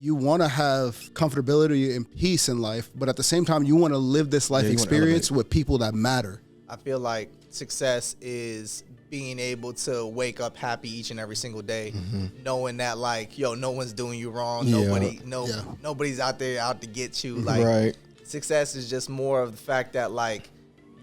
you want to have comfortability and peace in life, but at the same time, you want to live this life experience with people that matter. I feel like success is being able to wake up happy each and every single day, knowing that like, yo, no one's doing you wrong. Nobody's out there out to get you. Like, success is just more of the fact that like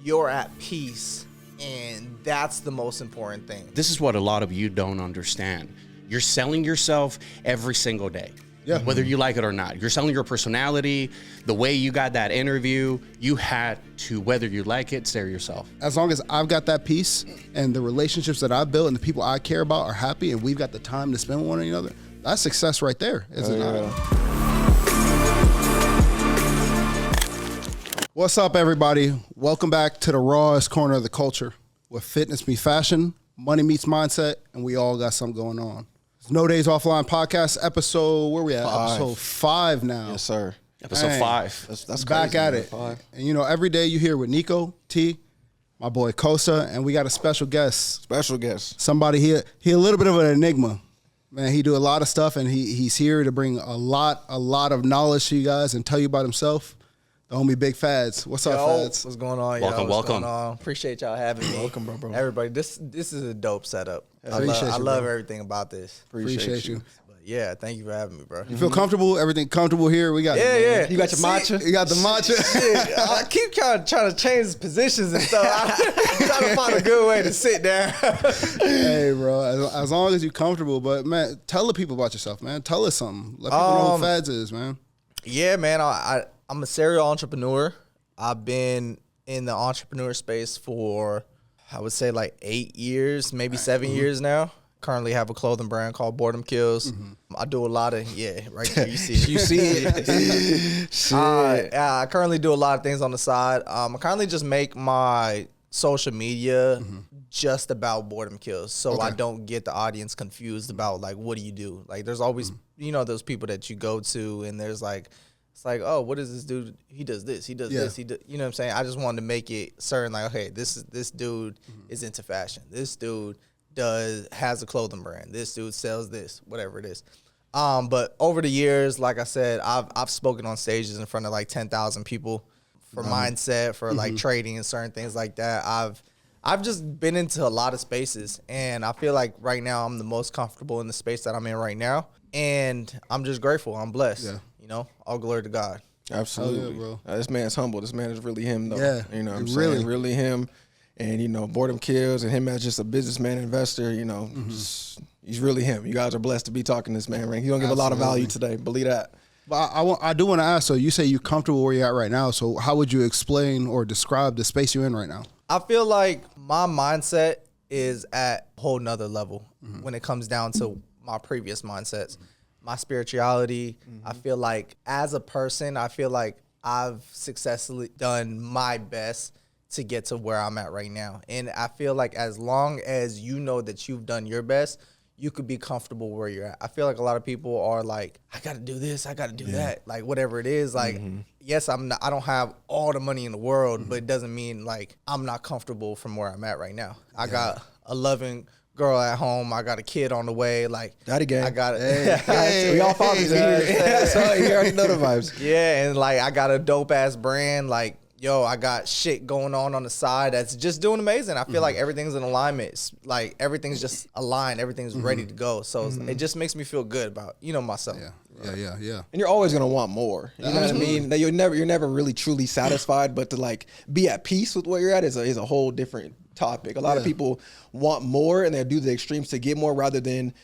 you're at peace, and that's the most important thing. This is what a lot of you don't understand. You're selling yourself every single day. Yeah. Whether you like it or not, you're selling your personality, the way you got that interview. You had to, whether you like it, sell yourself. As long as I've got that peace and the relationships that I've built and the people I care about are happy and we've got the time to spend with one another, that's success right there, is it not? What's up, everybody? Welcome back to the rawest corner of the culture, where fitness meets fashion, money meets mindset, and we all got something going on. No Days Offline podcast episode, where we at? Episode 5 now. Yes, sir. Episode 5. That's back crazy, at man. it. 5. And you know, every day you hear with Nico, T, my boy Kosa, and we got a special guest. Special guest. Somebody he a little bit of an enigma. Man, he do a lot of stuff, and he's here to bring a lot of knowledge to you guys and tell you about himself. The homie Big Fadds. What's up, Fadds? What's going on? Welcome. Going on? Appreciate y'all having me. Welcome, bro. Everybody, this is a dope setup. I Appreciate love everything about this. Appreciate you. But yeah, thank you for having me, bro. You feel comfortable? Everything comfortable here? We got Yeah. You got your matcha? You got the matcha? Shit, I keep trying to change positions and stuff. I'm trying to find a good way to sit down. Hey, bro, as long as you're comfortable. But, man, tell the people about yourself, man. Tell us something. Let people know who Fadds is, man. Yeah, man. I'm a serial entrepreneur. I've been in the entrepreneur space for, I would say, like 8 years, maybe 7 years now. Currently have a clothing brand called Boredemkills. I do a lot of, right there, you see it. You see it. Shit. I currently do a lot of things on the side. I currently just make my social media just about Boredemkills, so I don't get the audience confused about, like, what do you do? Like, there's always, those people that you go to, and there's, like, it's like, oh, what is this dude? He does this. He does this. You know what I'm saying? I just wanted to make it certain, like, okay, this dude is into fashion. This dude has a clothing brand. This dude sells this, whatever it is. But over the years, like I said, I've spoken on stages in front of like 10,000 people for mindset, for like trading and certain things like that. I've just been into a lot of spaces, and I feel like right now I'm the most comfortable in the space that I'm in right now, and I'm just grateful. I'm blessed. Yeah. All glory to God. Absolutely. Yeah, bro. This man's humble. This man is really him, though. Yeah. You know what I'm saying? Really him. And, Boredemkills and him as just a businessman, investor, he's really him. You guys are blessed to be talking to this man, right? He's going to give a lot of value today. Believe that. But I do want to ask, so you say you're comfortable where you're at right now. So how would you explain or describe the space you're in right now? I feel like my mindset is at a whole nother level when it comes down to my previous mindsets. My spirituality, I feel like as a person, I feel like I've successfully done my best to get to where I'm at right now. And I feel like as long as you know that you've done your best, you could be comfortable where you're at. I feel like a lot of people are like, I got to do this, I got to do that. Like, whatever it is, like, yes, I don't have all the money in the world, but it doesn't mean like I'm not comfortable from where I'm at right now. I got a loving girl at home. I got a kid on the way. Like, Daddy gang. I got it. We all fathers here. So you already know the vibes. Yeah, and like I got a dope ass brand. Like, yo, I got shit going on the side that's just doing amazing. I feel like everything's in alignment. It's like everything's just aligned. Everything's ready to go. So it just makes me feel good about myself. Yeah. And you're always gonna want more. You know what I mean? That you're never really truly satisfied. But to like be at peace with where you're at is a whole different topic. A lot of people want more, and they do the extremes to get more rather than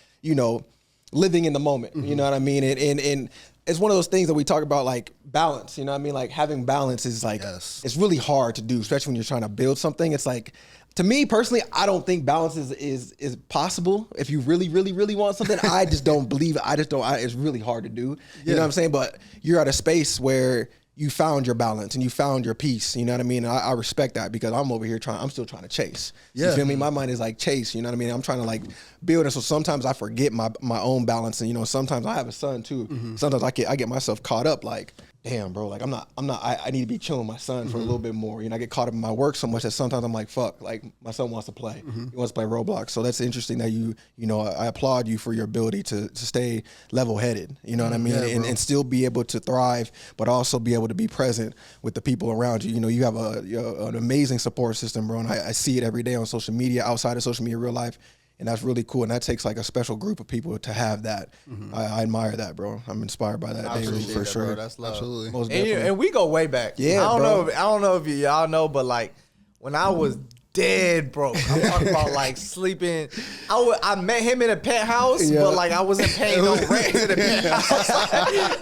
living in the moment. You know what I mean? And it's one of those things that we talk about, like balance. You know what I mean? Like having balance is like it's really hard to do, especially when you're trying to build something. It's like, to me personally, I don't think balance is possible. If you really, really, really want something, I just don't believe it. It's really hard to do. You know what I'm saying? But you're at a space where you found your balance and you found your peace. You know what I mean? I respect that, because I'm over here I'm still trying to chase. You feel me? My mind is like chase. You know what I mean? I'm trying to like build it. So sometimes I forget my own balance, and sometimes I have a son too. Sometimes I get myself caught up like, damn, bro, like I need to be chilling with my son for a little bit more. You know, I get caught up in my work so much that sometimes I'm like, fuck, like my son wants to play. He wants to play Roblox. So that's interesting that you know, I applaud you for your ability to stay level headed, you know what I mean? And still be able to thrive, but also be able to be present with the people around you. You know, you have an amazing support system, bro. And I see it every day on social media, outside of social media, real life. And that's really cool. And that takes like a special group of people to have that. I admire that, bro. I'm inspired by that daily for sure. Bro. That's love. Absolutely. And we go way back. Yeah, I don't know if y'all know, but like when I was dead broke, I'm talking about like sleeping. I met him in a penthouse, but like I wasn't paying no rent in the penthouse.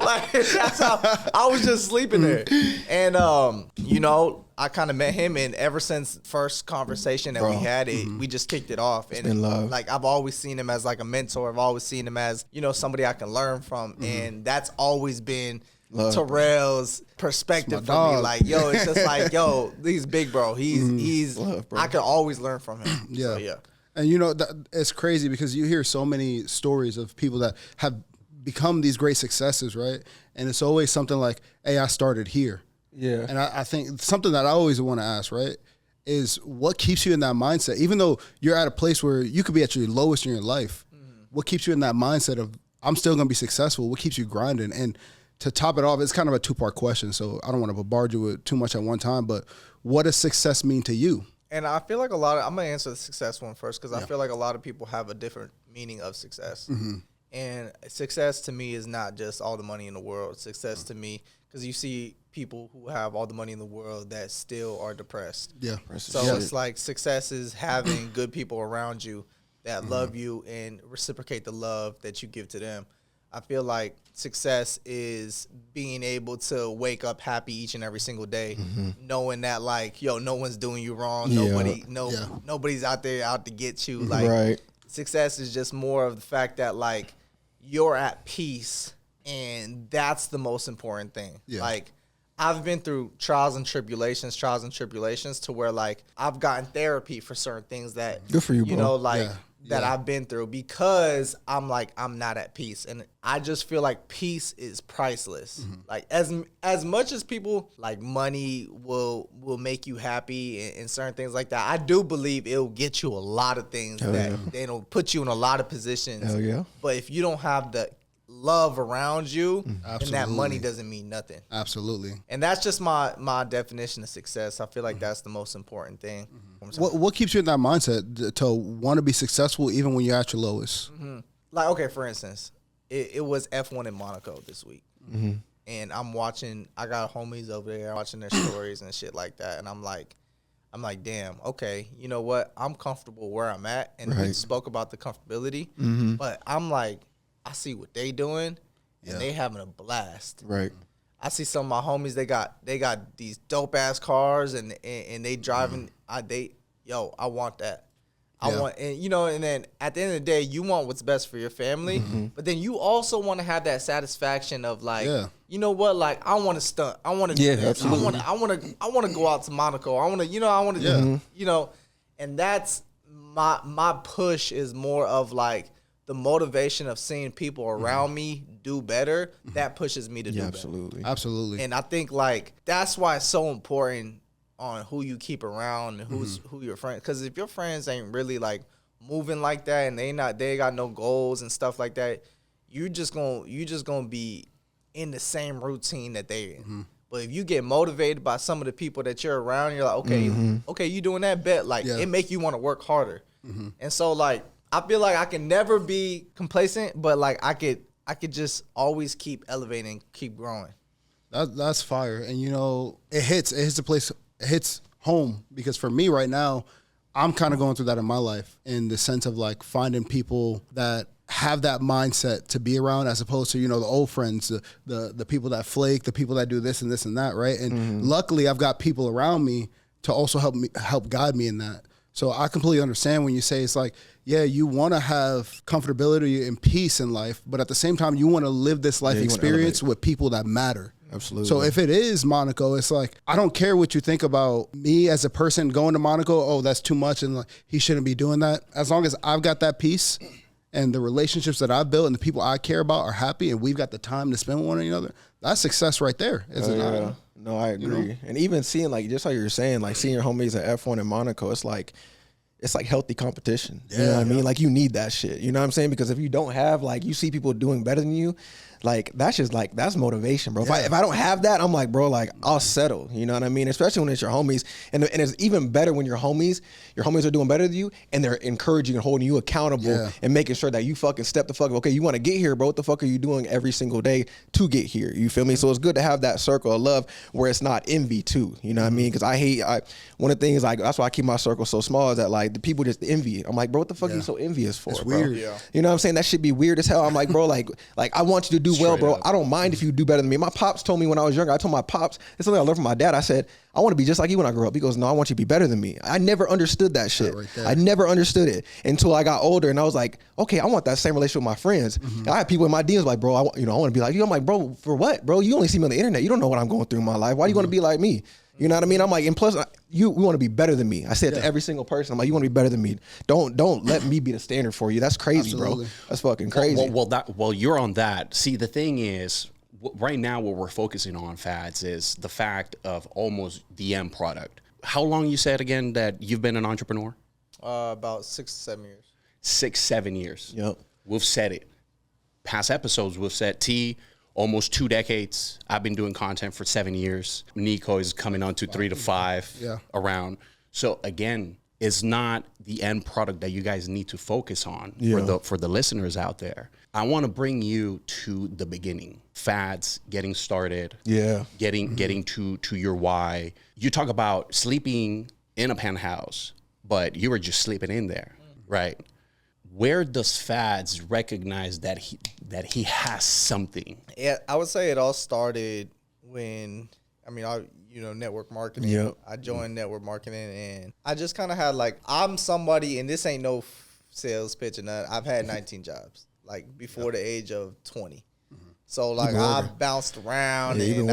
like that's how I was just sleeping there. And you know, I kind of met him, and ever since first conversation that we had, we just kicked it off. And been love. Like I've always seen him as like a mentor. I've always seen him as, you know, somebody I can learn from, and that's always been love, Terrell's perspective for me. Like, yo, it's just like, yo, he's big, bro. He's love, bro. I can always learn from him. Yeah. So, yeah. And you know, it's crazy because you hear so many stories of people that have become these great successes, right? And it's always something like, hey, I started here. Yeah. And I think something that I always want to ask, right, is what keeps you in that mindset? Even though you're at a place where you could be at your lowest in your life, what keeps you in that mindset of, I'm still going to be successful? What keeps you grinding? And to top it off, it's kind of a two-part question, so I don't want to bombard you with too much at one time, but what does success mean to you? And I feel like I'm going to answer the success one first, because I feel like a lot of people have a different meaning of success. And success to me is not just all the money in the world. Success to me, because you see people who have all the money in the world that still are depressed. Yeah. So it's like success is having good people around you that love you and reciprocate the love that you give to them. I feel like success is being able to wake up happy each and every single day, knowing that like, yo, no one's doing you wrong. Nobody's out there out to get you. Like, success is just more of the fact that like you're at peace, and that's the most important thing. Like, I've been through trials and tribulations to where like I've gotten therapy for certain things that, good for you, bro. You know, like that I've been through, because I'm like, I'm not at peace. And I just feel like peace is priceless. Like as much as people like money will make you happy and certain things like that, I do believe it'll get you a lot of things it'll put you in a lot of positions. Hell yeah. But if you don't have the love around you, then that money doesn't mean nothing. Absolutely. And that's just my definition of success. I feel like that's the most important thing. What keeps you in that mindset to want to be successful even when you're at your lowest? Like, okay, for instance, it was F1 in Monaco this week. And I'm watching, I got homies over there watching their stories and shit like that. And I'm like, damn, okay, you know what? I'm comfortable where I'm at. And we spoke about the comfortability. But I'm like, I see what they doing, and they having a blast. Right. I see some of my homies, they got these dope ass cars, and they driving. I want that. I want, and you know, and then at the end of the day, you want what's best for your family, but then you also want to have that satisfaction of like, you know what, like I want to stunt, I want to do this, absolutely. I want to go out to Monaco, I want to, you know, and that's my push is more of like the motivation of seeing people around me do better. That pushes me to do better. Absolutely. And I think like that's why it's so important on who you keep around and who your friends. Because if your friends ain't really like moving like that and they got no goals and stuff like that, you just gonna be in the same routine that they in. But if you get motivated by some of the people that you're around, you're like, okay, you doing that bet, like it make you want to work harder. And so like I feel like I can never be complacent, but like I could just always keep elevating, keep growing. That's fire. And you know, it hits a place, it hits home, because for me right now, I'm kind of going through that in my life, in the sense of like finding people that have that mindset to be around, as opposed to, you know, the old friends, the people that flake, the people that do this and this and that, right? And luckily I've got people around me to also help guide me in that. So I completely understand when you say it's like, yeah, you want to have comfortability and peace in life, but at the same time, you want to live this life experience with people that matter. Absolutely. So if it is Monaco, it's like, I don't care what you think about me as a person going to Monaco. Oh, that's too much, and like, he shouldn't be doing that. As long as I've got that peace and the relationships that I've built and the people I care about are happy and we've got the time to spend with one another, that's success right there, is it not? No, I agree. You know? And even seeing, like, just how you were saying, like, seeing your homies at F1 in Monaco, it's like healthy competition. You know what I mean? Like, you need that shit. You know what I'm saying? Because if you don't have, like, you see people doing better than you, like, that's just, like, that's motivation, bro. If I don't have that, I'm like, bro, like, I'll settle. You know what I mean? Especially when it's your homies. And it's even better when your homies are doing better than you, and they're encouraging and holding you accountable and making sure that you fucking step the fuck up. Okay, you want to get here, bro. What the fuck are you doing every single day to get here? You feel me? So it's good to have that circle of love where it's not envy, too. You know what I mean? Because one of the things, like, that's why I keep my circle so small, is that, like, the people just envy. I'm like, bro, what the fuck are you so envious for, it's bro? Weird. Yeah. You know what I'm saying? That should be weird as hell. I'm like, bro, like I want you to do well, bro. I don't mind if you do better than me. My pops told me when I was younger, I told my pops, it's something I learned from my dad. I said, I want to be just like you when I grow up. He goes, no, I want you to be better than me. I never understood that shit. Right, I never understood it until I got older, and I was like, okay, I want that same relationship with my friends. I have people in my DMs like, bro, I want to be like you. I'm like, bro, for what, bro? You only see me on the internet. You don't know what I'm going through in my life. Why are you going to be like me? You know what I mean? I'm like, and plus, we want to be better than me. I say it to every single person. I'm like, you want to be better than me. Don't let me be the standard for you. That's crazy, bro. That's fucking crazy. Well, you're on that. See, the thing is, right now what we're focusing on, Fadds, is the fact of almost the end product. How long you said again that you've been an entrepreneur? About 6 to 7 years. 6-7 years. Yep. We've said it. Past episodes, we've said almost 2 decades. I've been doing content for 7 years. Nico is coming on to 3 to 5 around. So again, it's not the end product that you guys need to focus on for the listeners out there. I want to bring you to the beginning. Fadds, getting started. Yeah. Getting to your why. You talk about sleeping in a penthouse, but you were just sleeping in there, right? Where does Fadds recognize that he has something? Yeah, I would say it all started when, network marketing. Yep. I joined network marketing, and I just kind of had, like, I'm somebody, and this ain't no sales pitch or nothing. I've had 19 jobs, like, before the age of 20. So, like, I bounced around, and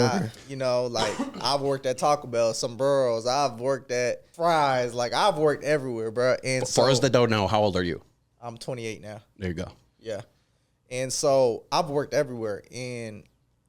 I've worked at Taco Bell, Sombreros, I've worked at Fry's, like, I've worked everywhere, bro. And for us that don't know, how old are you? I'm 28 now. There you go. Yeah. And so I've worked everywhere, and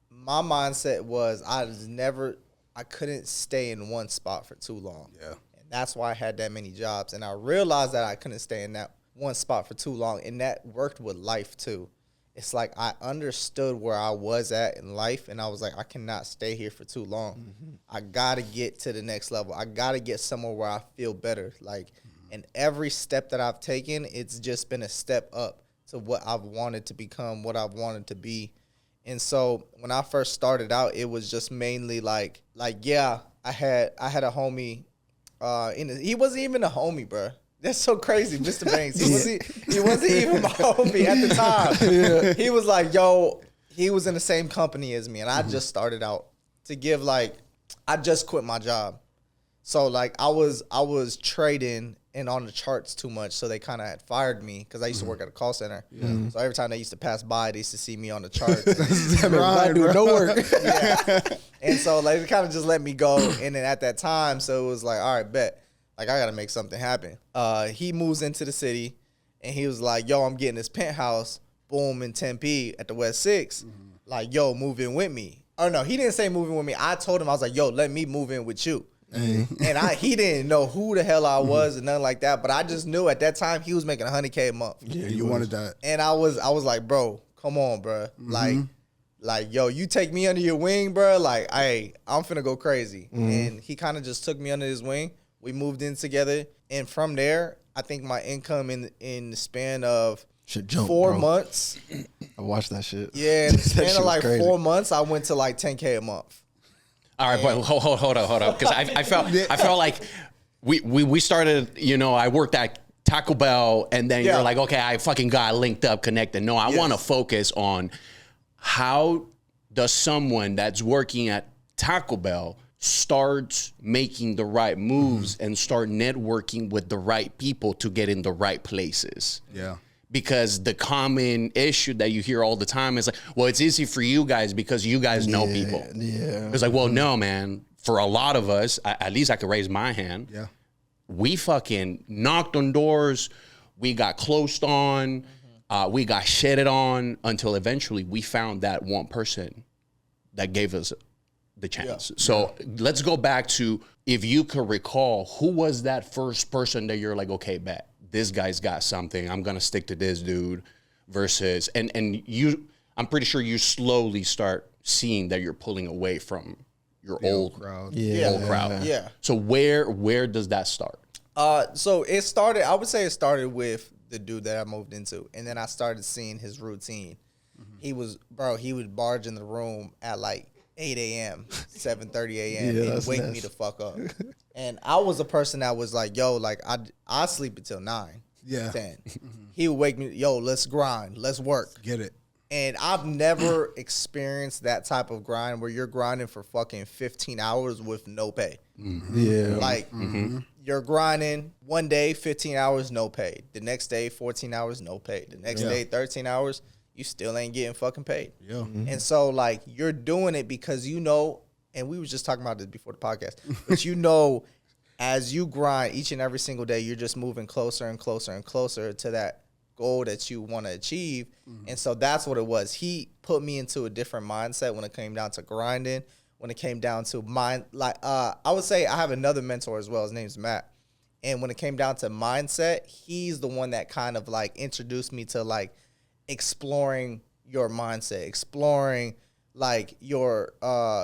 my mindset was I couldn't stay in one spot for too long. Yeah. And that's why I had that many jobs. And I realized that I couldn't stay in that one spot for too long, and that worked with life too. It's like I understood where I was at in life, and I was like, I cannot stay here for too long. I got to get to the next level. I got to get somewhere where I feel better. Like, and every step that I've taken, it's just been a step up to what I've wanted to become, what I've wanted to be. And so when I first started out, it was just mainly I had a homie. He wasn't even a homie, bro. That's so crazy, Mr. Banks. He wasn't even my homie at the time. Yeah. He was like, yo, he was in the same company as me, and I just started out to give, like, I just quit my job. So, like, I was trading and on the charts too much, so they kind of had fired me because I used to work at a call center. Yeah. So every time they used to pass by, they used to see me on the charts. I do no work. Yeah. And so, like, they kind of just let me go. And then at that time, so it was like, all right, bet. Like, I got to make something happen. He moves into the city, and he was like, yo, I'm getting this penthouse, boom, in Tempe at the West 6. Like, yo, move in with me. Oh, no, he didn't say move in with me. I told him, I was like, yo, let me move in with you. And he didn't know who the hell I was and nothing like that. But I just knew at that time he was making $100K a month. Yeah, you wanted that. And I was like, bro, come on, bro. Like, yo, you take me under your wing, bro. Like, I'm finna go crazy. And he kind of just took me under his wing. We moved in together. And from there, I think my income in the span of 4 months. I watched that shit. Yeah, in the span of like crazy. 4 months, I went to like $10K a month. All right, but hold up, because I felt like we started. I worked at Taco Bell, and then you're like, okay, I fucking got linked up, connected. No, I want to focus on how does someone that's working at Taco Bell start making the right moves and start networking with the right people to get in the right places. Yeah. Because the common issue that you hear all the time is like, well, it's easy for you guys because you guys know people. Yeah. It's like, well, no, man. For a lot of us, at least I could raise my hand. Yeah. We fucking knocked on doors. We got closed on. We got shitted on until eventually we found that one person that gave us the chance. So let's go back to, if you could recall, who was that first person that you're like, okay, bet this guy's got something, I'm gonna stick to this dude, versus, and you, I'm pretty sure you slowly start seeing that you're pulling away from your old crowd. Old crowd. Yeah. So where does that start? So it started, I would say it started with the dude that I moved into, and then I started seeing his routine. He would barge in the room at like 8 a.m., 7:30 a.m. and wake me the fuck up. And I was a person that was like, yo, like I sleep until 9, 10. He would wake me, yo, let's grind, let's work. Get it. And I've never experienced that type of grind where you're grinding for fucking 15 hours with no pay. Yeah. Like, you're grinding one day, 15 hours, no pay. The next day, 14 hours, no pay. The next day, 13 hours, you still ain't getting fucking paid. Yeah. And so, like, you're doing it because you know, and we was just talking about this before the podcast, but you know, as you grind each and every single day, you're just moving closer and closer and closer to that goal that you want to achieve. And so that's what it was. He put me into a different mindset when it came down to grinding, when it came down to mind, like, I would say I have another mentor as well. His name's Matt. And when it came down to mindset, he's the one that kind of like introduced me to like exploring your mindset, exploring like your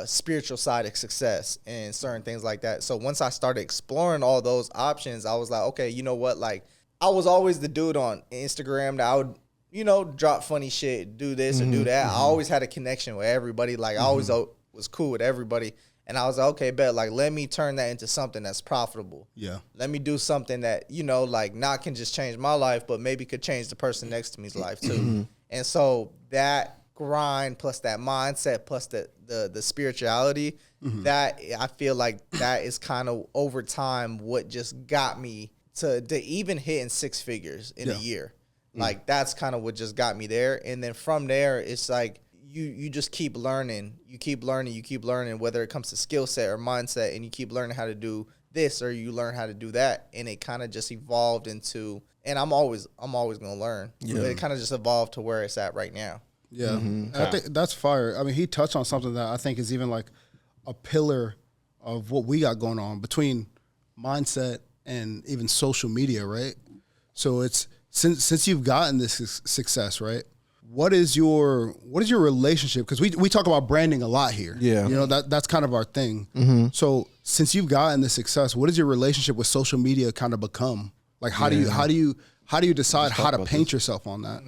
spiritual side of success and certain things like that. So once I started exploring all those options, I was like, okay, you know what? Like, I was always the dude on Instagram that I would, you know, drop funny shit, do this or do that. I always had a connection with everybody. Like, I always was cool with everybody. And I was like, okay, bet, like, let me turn that into something that's profitable. Yeah. Let me do something that, you know, like, not can just change my life, but maybe could change the person next to me's life too. And so that grind plus that mindset plus the spirituality, that I feel like that is kind of over time what just got me to even hitting 6 figures in a year. Like, that's kind of what just got me there. And then from there, it's like you just keep learning. You keep learning, whether it comes to skill set or mindset, and you keep learning how to do this or you learn how to do that. And it kind of just evolved into, and I'm always going to learn. But it kind of just evolved to where it's at right now. Yeah. I think that's fire. I mean, he touched on something that I think is even like a pillar of what we got going on between mindset and even social media, right? So it's since you've gotten this success, right? What is your relationship? Because we talk about branding a lot here. Yeah, you know that's kind of our thing. So since you've gotten this success, what does your relationship with social media kind of become? Like, how do you decide how to paint yourself on that?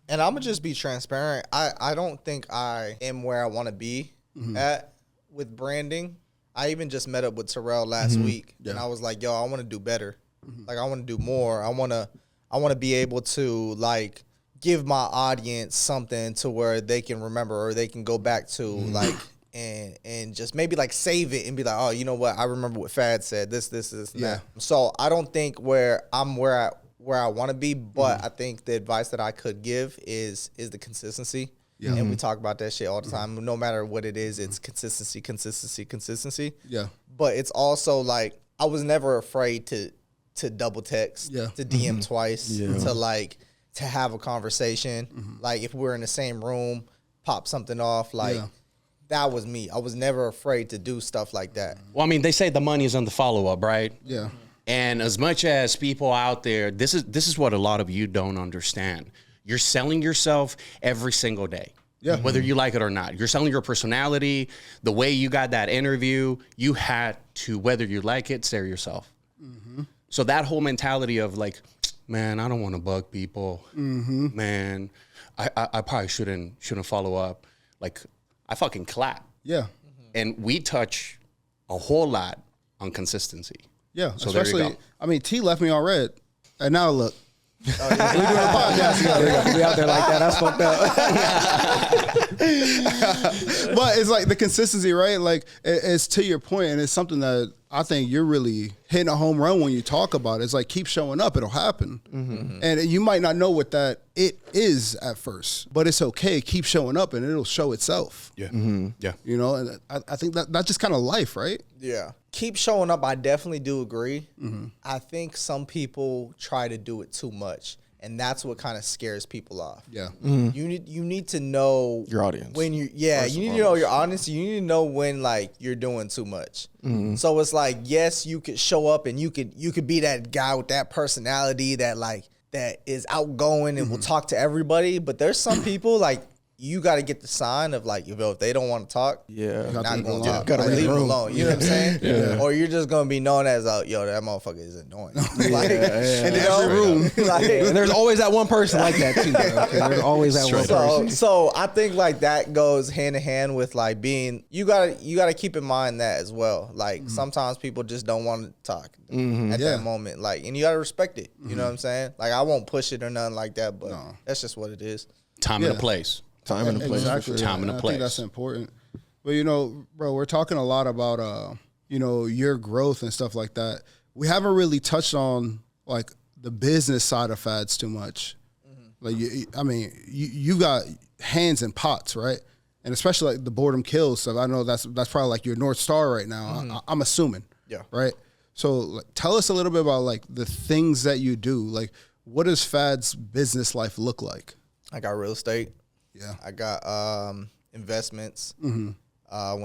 And I'm gonna just be transparent. I don't think I am where I want to be at with branding. I even just met up with Terrell last week, and I was like, yo, I want to do better. Like, I want to do more. I want to be able to, like, give my audience something to where they can remember or they can go back to, like, and just maybe, like, save it and be like, oh, you know what? I remember what Fadds said, this, and that. So I don't think where I want to be, but I think the advice that I could give is the consistency. Yeah. And we talk about that shit all the time. No matter what it is, it's consistency. Yeah. But it's also like, I was never afraid to double text, to DM twice, to have a conversation. Like, if we're in the same room, pop something off. Like, that was me. I was never afraid to do stuff like that. Well, I mean, they say the money is on the follow-up, right? Yeah. And as much as people out there, this is what a lot of you don't understand. You're selling yourself every single day. Yeah. Whether you like it or not. You're selling your personality, the way you got that interview. You had to, whether you like it, sell yourself. So that whole mentality of like, man, I don't want to bug people. Man, I probably shouldn't follow up. Like, I fucking clap. Yeah. And we touch a whole lot on consistency. Yeah, so especially, I mean, T left me on red, and now look. Oh, yeah. We're doing a podcast together. We out there like that. That's fucked up. But it's like the consistency, right? Like, it's to your point, and it's something that I think you're really hitting a home run when you talk about it. It's like, keep showing up, it'll happen. And you might not know what that it is at first, but it's okay. Keep showing up, and it'll show itself. Yeah. Yeah. You know, and I think that's just kind of life, right? Yeah. Keep showing up. I definitely do agree. I think some people try to do it too much. And that's what kind of scares people off. Yeah. You need to know Your audience. when you need to know your audience. You need to know when like you're doing too much. So it's like, yes, you could show up and you could be that guy with that personality that is outgoing and will talk to everybody. But there's some people like you got to get the sign of like, if they don't want to talk, Yeah. not going to talk. Gotta Like, leave leave the them room. alone. You know what I'm saying? Or you're just gonna be known as yo, that motherfucker is annoying. Like, In you know? every room. Like, And there's always that one person like that too, bro. 'Cause there's always that one person. so I think like that goes hand in hand with like being you gotta keep in mind that as well. Like sometimes people just don't want to talk at that moment. Like, and you gotta respect it. You know what I'm saying? Like I won't push it or nothing like that, but that's just what it is. Time and a place. Time and a place. Exactly. Time and a I place. think that's important. But bro, we're talking a lot about your growth and stuff like that. We haven't really touched on like the business side of Fadds too much. Like you got hands in pots, right? And especially like the Boredemkills stuff. I know that's probably like your North Star right now. I'm assuming. Yeah. Right. So like, tell us a little bit about like the things that you do. Like, what does Fadds' business life look like? I got real estate. Yeah. I got investments. When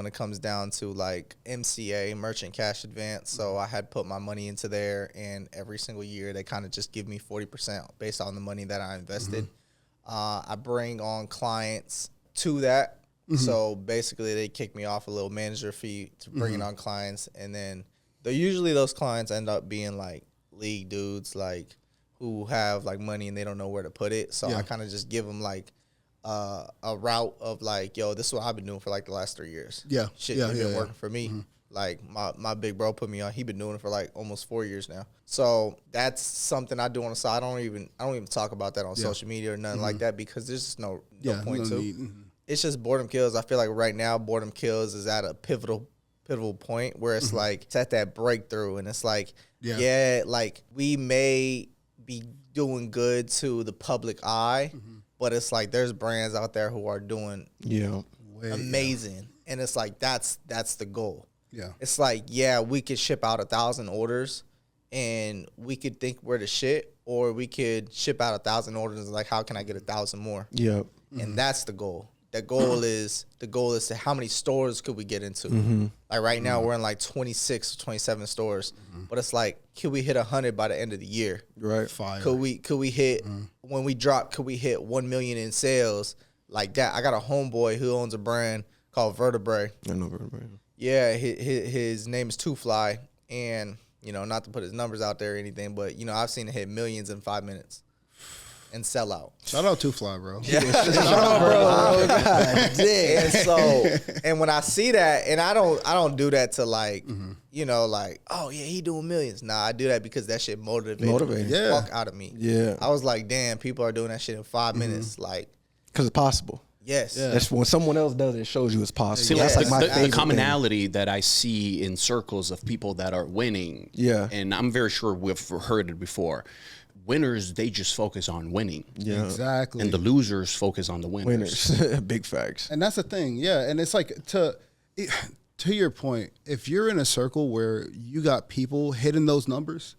it comes down to like MCA, merchant cash advance. So I had put my money into there, and every single year they kind of just give me 40% based on the money that I invested. I bring on clients to that. So basically they kick me off a little manager fee to bring on clients. And then usually those clients end up being like league dudes, like who have like money and they don't know where to put it. So I kind of just give them like a route of like, yo, this is what I've been doing for like the last 3 years. Yeah. Shit, it's been working for me. Like my big bro put me on. He been doing it for like almost 4 years now. So that's something I do on the side. I don't even talk about that on social media or nothing like that because there's just no point to. It's just Boredemkills. I feel like right now Boredemkills is at a pivotal point where it's like it's at that breakthrough, and it's like like we may be doing good to the public eye, but it's like there's brands out there who are doing amazing, and it's like that's the goal. Yeah, it's like we could ship out 1,000 orders, and we could think we're the shit, or we could ship out 1,000 orders and like how can I get 1,000 more? Yeah, and that's the goal. The goal is to how many stores could we get into? Like right now we're in like 26 or 27 stores, but it's like, could we hit 100 by the end of the year? Right. Fire. Could we hit when we drop? Could we hit 1 million in sales like that? I got a homeboy who owns a brand called Vertebrae. I know Vertebrae. Yeah, his name is Two Fly, and not to put his numbers out there or anything, but I've seen it hit millions in 5 minutes. And sell out. Shout out to Fly, bro. Yeah. Shout out, bro. Oh, God damn. And when I see that, and I don't do that to like, like, oh yeah, he doing millions. Nah, I do that because that shit motivated the fuck out of me. Yeah. I was like, damn, people are doing that shit in 5 minutes. Like, because it's possible. Yes. Yeah. That's when someone else does it, it shows you it's possible. See, that's like my the commonality that I see in circles of people that are winning. Yeah. And I'm very sure we've heard it before. Winners, they just focus on winning. Yeah, exactly. And the losers focus on the winners. Big facts. And that's the thing, yeah. And it's like to your point, if you're in a circle where you got people hitting those numbers,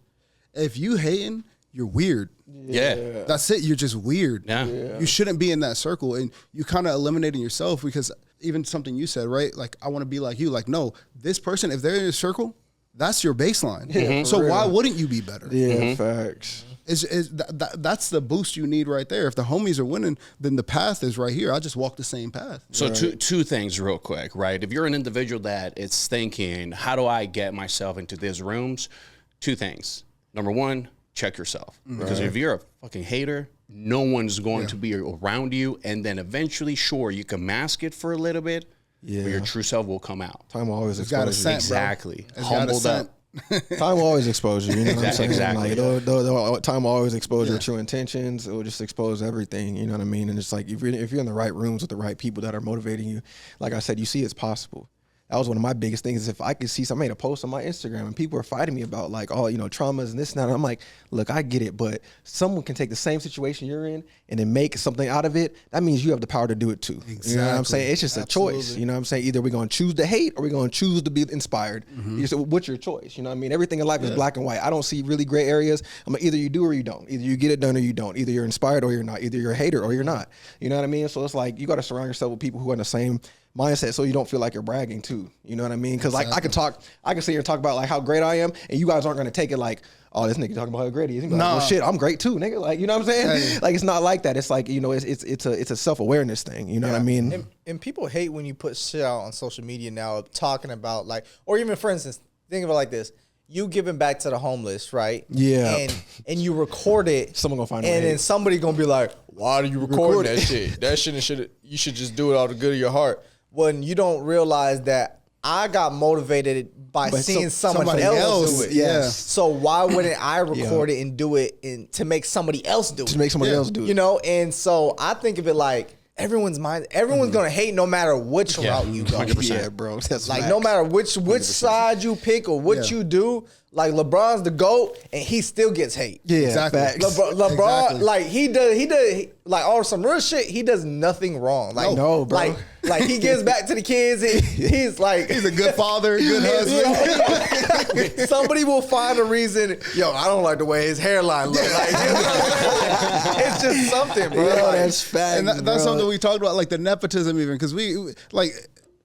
if you hating, you're weird. Yeah. That's it. You're just weird. Yeah. You shouldn't be in that circle, and you kind of eliminating yourself because even something you said, right? Like I want to be like you. Like no, this person, if they're in a circle, that's your baseline. So why wouldn't you be better? Yeah, facts. That's the boost you need right there. If the homies are winning, then the path is right here. I just walk the same path. So two things real quick, right? If you're an individual that is thinking, how do I get myself into these rooms? Two things. Number one, check yourself. Because if you're a fucking hater, no one's going to be around you. And then eventually, sure, you can mask it for a little bit, but your true self will come out. Time will always expose you. Exactly. Humbled up. Time will always expose you. You know what I'm saying? Exactly. Like, time will always expose your true intentions. It will just expose everything. You know what I mean? And it's like if you're in the right rooms with the right people that are motivating you, like I said, you see it's possible. That was one of my biggest things. Is if I could see somebody made a post on my Instagram and people are fighting me about like, oh, you know, traumas and this and that. And I'm like, look, I get it, but someone can take the same situation you're in and then make something out of it. That means you have the power to do it too. Exactly. You know what I'm saying? It's just a choice. You know what I'm saying? Either we're going to choose to hate or we're going to choose to be inspired. So what's your choice? You know what I mean? Everything in life is black and white. I don't see really gray areas. I'm like, either you do or you don't. Either you get it done or you don't. Either you're inspired or you're not. Either you're a hater or you're not. You know what I mean? So it's like, you got to surround yourself with people who are in the same mindset so you don't feel like you're bragging too. You know what I mean? Because like I can sit here and talk about like how great I am, and you guys aren't going to take it like, oh, this nigga talking about how great he is. Like, well, shit, I'm great too, nigga. Like, you know what I'm saying? Hey. Like, it's not like that. It's like, you know, it's a self-awareness thing. You know what I mean? And people hate when you put shit out on social media now talking about like, or even for instance, think of it like this. You giving back to the homeless, right? Yeah. And you record it. Someone gonna find it. And then somebody gonna be like, why are you recording that shit? That shit you should just do it out of the good of your heart. When you don't realize that I got motivated by seeing somebody else do it. Yes. So why wouldn't I record it and do it to make somebody else do it? To make somebody else do it. You know, and so I think of it like everyone's gonna hate no matter which route you go. 100%. Yeah, bro. That's like facts. no matter which side you pick or what you do, like LeBron's the GOAT and he still gets hate. Yeah, exactly. LeBron, Exactly. like he does like all some real shit. He does nothing wrong. Like no, bro. Like he gives back to the kids. He's like He's a good father, good husband. Somebody will find a reason. Yo, I don't like the way his hairline looks. Like, it's just something, bro. Yo, Like, that's facts, And that's bro. something we talked about, like the nepotism, even because we like.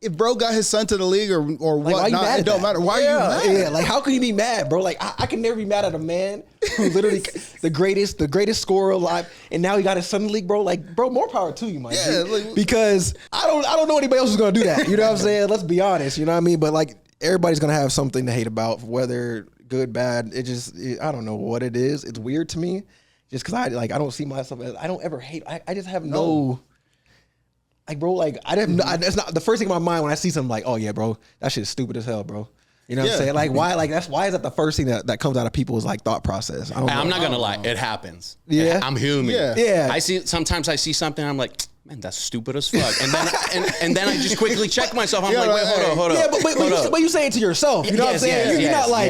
If bro got his son to the league or whatnot, it don't matter. Why are you mad? Yeah, like how can you be mad, bro? Like I can never be mad at a man who literally the greatest scorer alive, and now he got his son in the league, bro. Like, bro, more power to you, man. Yeah, like, because I don't know anybody else who's gonna do that. You know what I'm saying? Let's be honest. You know what I mean? But like everybody's gonna have something to hate about, whether good, bad. I don't know what it is. It's weird to me, just because I don't see myself as I don't ever hate. I just have no. Like, bro, like, that's not the first thing in my mind when I see something like, oh, yeah, bro, that shit's stupid as hell, bro. You know what I'm saying? Like, why? Like, why is that the first thing that comes out of people's, like, thought process? I'm not going to lie. It happens. Yeah. I'm human. Yeah. Sometimes I see something, I'm like, man, that's stupid as fuck. And then I just quickly check myself. I'm like, wait, hold up. Yeah, but you say it to yourself. You know what I'm saying? You're not like,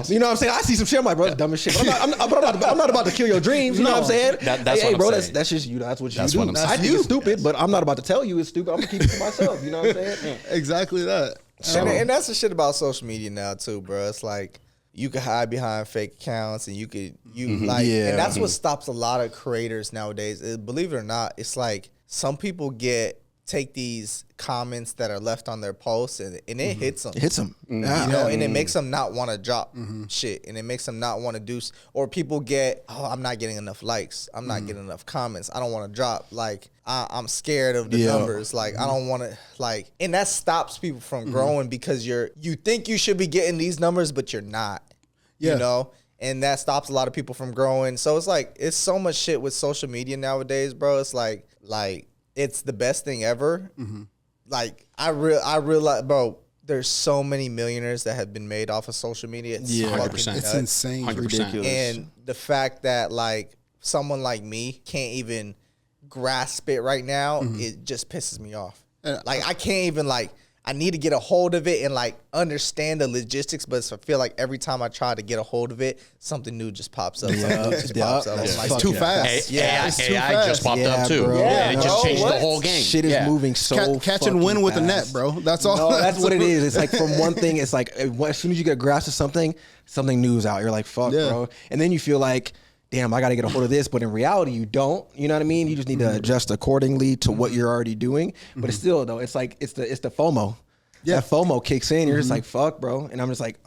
you know what I'm saying? I see some shit. I'm like, bro, that's dumb as shit. But I'm not about to kill your dreams. You know what I'm saying? That's hey, what bro, I'm saying. that's just you. That's what you That's do. what I'm saying. I think it's stupid, but I'm not about to tell you it's stupid. I'm gonna keep it to myself. You know what I'm saying? Exactly that. And that's the shit about social media now too, bro. It's like you can hide behind fake accounts and and that's what stops a lot of creators nowadays. Believe it or not, it's like some people take these comments that are left on their posts and it hits them. It hits them. You know, and it makes them not want to drop shit, and it makes them not want to do. Or people I'm not getting enough likes. I'm not getting enough comments. I don't want to drop. Like I'm scared of the numbers. Like I don't want to. Like, and that stops people from growing because you think you should be getting these numbers, but you're not. You know. And that stops a lot of people from growing. So it's like, it's so much shit with social media nowadays, bro. It's like it's the best thing ever. Like I realize, bro, there's so many millionaires that have been made off of social media. It's 100%. It's insane. 100%. Ridiculous. And the fact that like someone like me can't even grasp it right now, it just pisses me off. Like I can't even I need to get a hold of it and like understand the logistics, but I feel like every time I try to get a hold of it, something new just pops up. Something new just pops up. It's Like, too fast. AI just popped up too. Bro. And it just changed Bro, the whole game. Shit is moving so Catch and win with the net, bro. That's all. No, that's what it is. It's like from one thing, it's like as soon as you get a grasp of something new's out. You're like, fuck, bro. And then you feel like, damn, I got to get a hold of this. But in reality, you don't. You know what I mean? You just need to adjust accordingly to what you're already doing. But it's still, though, it's like, it's the FOMO. Yeah, that FOMO kicks in. You're just like, fuck, bro. And I'm just like,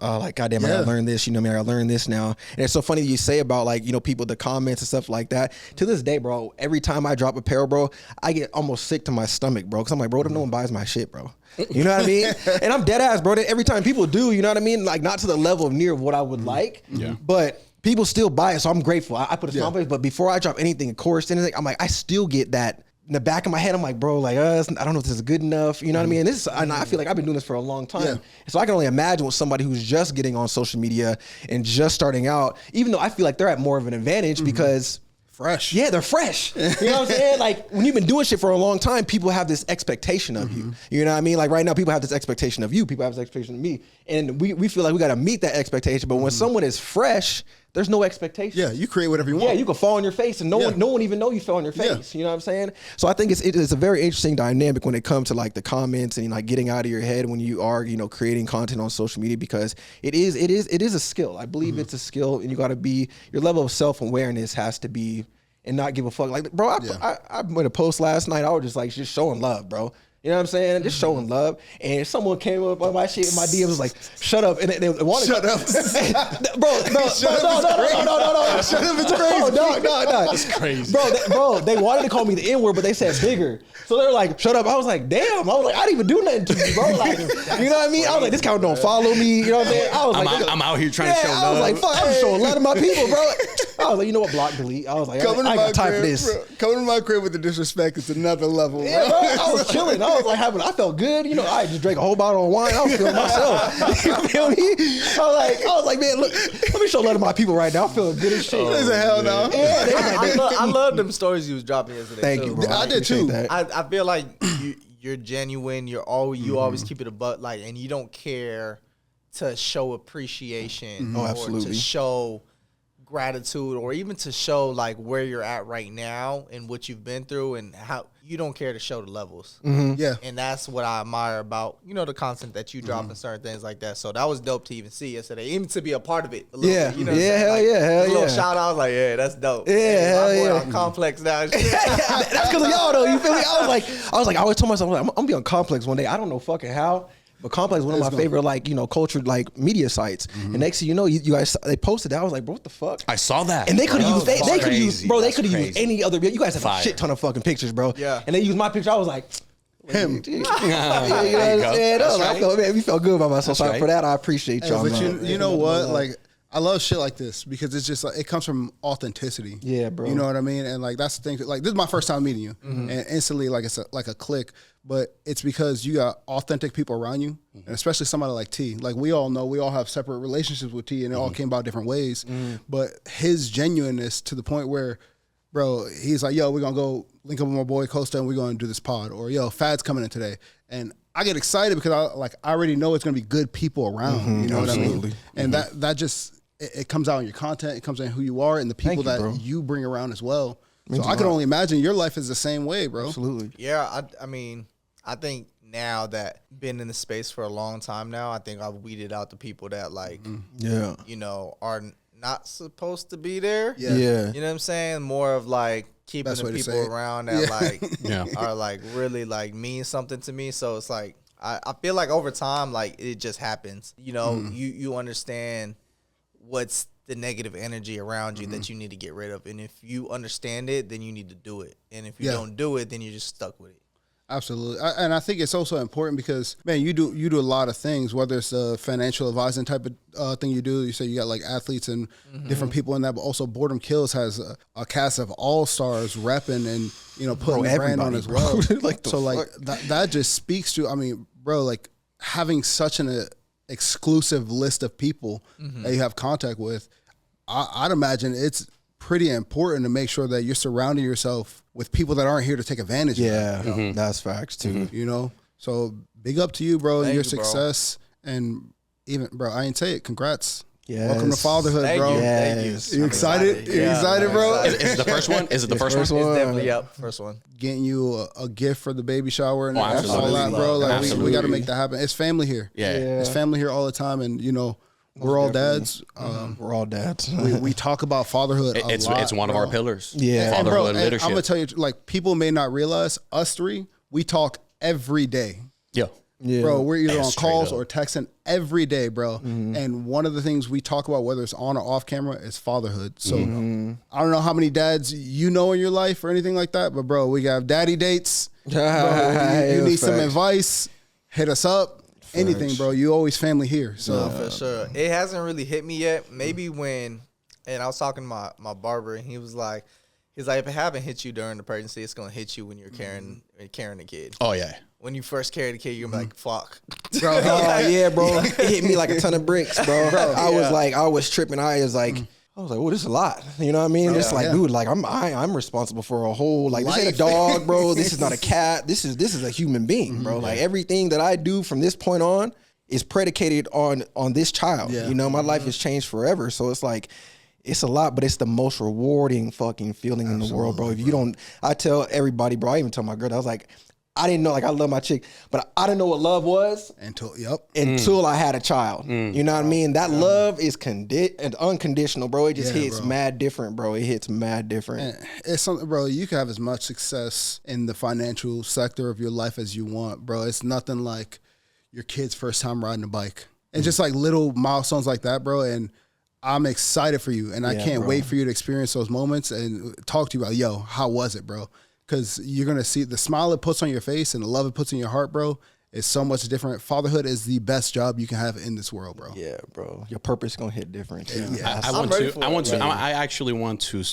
like, goddamn, I gotta learn this. You know what I mean? I gotta learn this now. And it's so funny you say about like, you know, people, the comments and stuff like that. To this day, bro, every time I drop apparel, bro, I get almost sick to my stomach, bro. Cause I'm like, bro, no one buys my shit, bro. You know what I mean? And I'm dead ass, bro. Every time people do, you know what I mean? Like, not to the level of near of what I would like. Yeah. But people still buy it. So I'm grateful. I put a small place, but before I drop anything, a chorus, anything, I'm like, I still get that. In the back of my head, I'm like, bro, like, I don't know if this is good enough. You know what I mean? And I feel like I've been doing this for a long time. Yeah. So I can only imagine with somebody who's just getting on social media and just starting out, even though I feel like they're at more of an advantage because fresh. Yeah, they're fresh. You know what I'm saying? Like when you've been doing shit for a long time, people have this expectation of you. You know what I mean? Like right now, people have this expectation of you. People have this expectation of me. And we feel like we got to meet that expectation. But when someone is fresh, there's no expectation. Yeah, you create whatever you want. Yeah, you can fall on your face and no one even know you fell on your face. You know what I'm saying? So I think it is a very interesting dynamic when it comes to like the comments and like getting out of your head when you are, creating content on social media, because it is a skill. I believe it's a skill, and you got to be, your level of self-awareness has to be, and not give a fuck. Like, bro, I made a post last night. I was just showing love, bro. You know what I'm saying? Just showing love. And someone came up on my shit, and my DMs was like, shut up. And they wanted Shut up. Bro, no. Shut up, it's crazy. No. It's crazy. Bro, they wanted to call me the N-word, but they said bigger. So they were like, shut up. I was like, damn. I was like, I didn't even do nothing to you, bro. Like, you know what I mean? I was like, this count don't follow me. You know what I'm saying? I was I'm out here trying to show love. I was like, fuck, I'm showing love to my people, bro. I was like, you know what? Block, delete. I was like, I ain't got time for this. Bro, coming to my crib with the disrespect is another level, bro. Yeah, bro. I was chilling. I was like, I felt good. I just drank a whole bottle of wine. I was feeling myself. You feel me? I was like, man, look, let me show love to my people right now. I'm feeling good as shit. There's a hell no. Yeah, I love them stories you was dropping yesterday. Thank you, bro. I did too. I feel like you're genuine. You always keep it a butt, like, and you don't care to show appreciation or to show gratitude, or even to show like where you're at right now and what you've been through, and how you don't care to show the levels. Yeah. And that's what I admire about, the content that you drop and certain things like that. So that was dope to even see yesterday, even to be a part of it a little bit. You know what I'm saying? Hell like, yeah. A little shout out. I was like, yeah, that's dope. Yeah, hell yeah. I'm complex now. That's because of y'all though. You feel me? I was like, I always told myself, I'm gonna be on Complex one day. I don't know fucking how. But Complex is one of my favorite, cultured, media sites. And next thing you know, you guys, they posted that. I was like, bro, what the fuck? I saw that. And they could have used, they could have used, bro, they could have crazy. used any other, you guys have a shit ton of fucking pictures, bro. Yeah. And they used my picture. I was like, Him. you know what I'm saying? I felt, man, we felt good about myself. So for that, I appreciate y'all. But man. you know what? Like, I love shit like this because it's just like, it comes from authenticity. Yeah, bro. You know what I mean? And like, that's the thing. Like, this is my first time meeting you, and instantly, like, it's like a click. But it's because you got authentic people around you, and especially somebody like T. Like, we all know, we all have separate relationships with T, and it all came about different ways. But his genuineness to the point where, bro, he's like, yo, we're gonna go link up with my boy Costa, and we're gonna do this pod, or yo, Fadds coming in today, and I get excited because I already know it's gonna be good people around. You know what I mean? And that just it comes out in your content, it comes out in who you are, and the people you bring around as well. So I can only imagine your life is the same way, bro. Absolutely. Yeah, I mean, I think now that been in the space for a long time now, I think I've weeded out the people that are not supposed to be there. Yeah. You know what I'm saying? More of like keeping the people around that are like really like mean something to me. So it's like I feel like over time, like it just happens. You understand what's the negative energy around you that you need to get rid of. And if you understand it, then you need to do it. And if you don't do it, then you're just stuck with it. Absolutely. And I think it's also important because, man, you do a lot of things, whether it's a financial advising type of thing you do. You say you got like athletes and different people in that, but also Boredemkills has a cast of all-stars repping and, putting the brand on as well. That just speaks to, I mean, bro, like having such an exclusive list of people that you have contact with, I'd imagine it's pretty important to make sure that you're surrounding yourself with people that aren't here to take advantage of that. Yeah, that's facts too. So big up to you, bro, and your Thank you, success. And even, bro, I ain't say it. Congrats. Yes. Welcome to fatherhood, Thank bro. you. Yes. Thank you. You excited? You excited, bro? Is it the first one? Is it the first one? It's definitely first one. Getting you a gift for the baby shower and all absolutely. that, bro. Like Absolutely. we got to make that happen. It's family here. Yeah. It's family here all the time, and we're all dads. We're all dads. we talk about fatherhood. It's a lot, it's one of bro. our pillars. Yeah. And bro, Fatherhood and and leadership. I'm gonna tell you, like, people may not realize us three, we talk every day. Yeah. Yeah. Bro, we're either Yeah, on straight calls up. or texting every day, bro. And one of the things we talk about, whether it's on or off camera, is fatherhood. So I don't know how many dads you know in your life or anything like that, but bro, we got daddy dates. Bro, you need some advice, hit us up. Anything, bro. You always family here. So For sure. It hasn't really hit me yet. Maybe when, and I was talking to my barber, and he was like, if it haven't hit you during the pregnancy, it's gonna hit you when you're carrying a kid. Oh yeah. When you first carry the kid, you're gonna be like, fuck. Bro, yeah, bro. It hit me like a ton of bricks, bro. I was tripping. I was like, I was like, oh, this is a lot. You know what I mean? It's like, dude, like I'm responsible for a whole, like, this ain't a dog, bro. This is not a cat. This is a human being, bro. Like, everything that I do from this point on is predicated on this child. You know, my life has changed forever. So it's like, it's a lot, but it's the most rewarding fucking feeling in the world, bro. If you don't, I tell everybody, bro, I even tell my girl, I was like, I didn't know, like, I love my chick, but I didn't know what love was until I had a child. You know what I mean? That love is unconditional, bro. It just hits mad different, bro. It hits mad different. And it's something, bro, you can have as much success in the financial sector of your life as you want, bro. It's nothing like your kid's first time riding a bike. And just like little milestones like that, bro. And I'm excited for you. And I can't wait for you to experience those moments and talk to you about, yo, how was it, bro? Because you're going to see the smile it puts on your face and the love it puts in your heart, bro, is so much different. Fatherhood is the best job you can have in this world, bro. Yeah, bro. Your purpose is going to hit different, too. I actually want to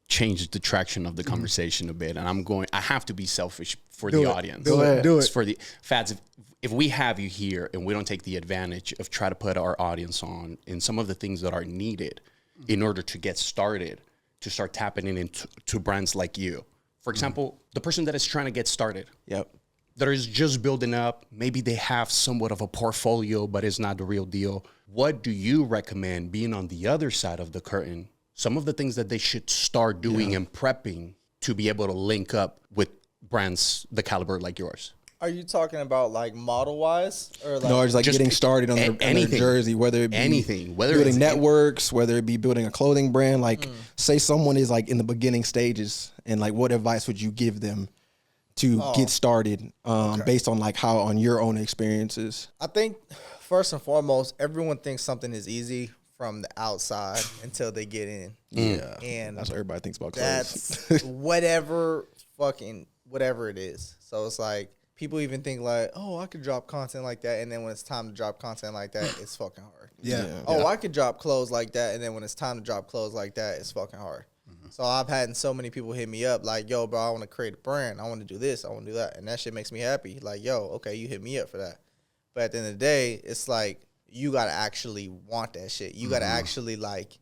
change the traction of the conversation a bit. And I have to be selfish for the audience. Do it. It's for the Fadds. If we have you here and we don't take the advantage of try to put our audience on in some of the things that are needed in order to get started, to start tapping into brands like you. For example, the person that is trying to get started, that is just building up, maybe they have somewhat of a portfolio, but it's not the real deal. What do you recommend being on the other side of the curtain? Some of the things that they should start doing and prepping to be able to link up with brands the caliber like yours. Are you talking about like model wise or like? No, it's like just getting started on their jersey, whether it be building networks, whether it be building a clothing brand. Like, say someone is like in the beginning stages, and like, what advice would you give them to get started, based on like on your own experiences? I think first and foremost, everyone thinks something is easy from the outside until they get in. Yeah, and that's what everybody thinks about clothes. That's whatever it is. So it's like, people even think like, oh, I could drop content like that, and then when it's time to drop content like that, it's fucking hard. I could drop clothes like that, and then when it's time to drop clothes like that, it's fucking hard. So I've had so many people hit me up like, yo, bro, I want to create a brand. I want to do this. I want to do that. And that shit makes me happy. Like, yo, okay, you hit me up for that. But at the end of the day, it's like, you got to actually want that shit. You got to actually like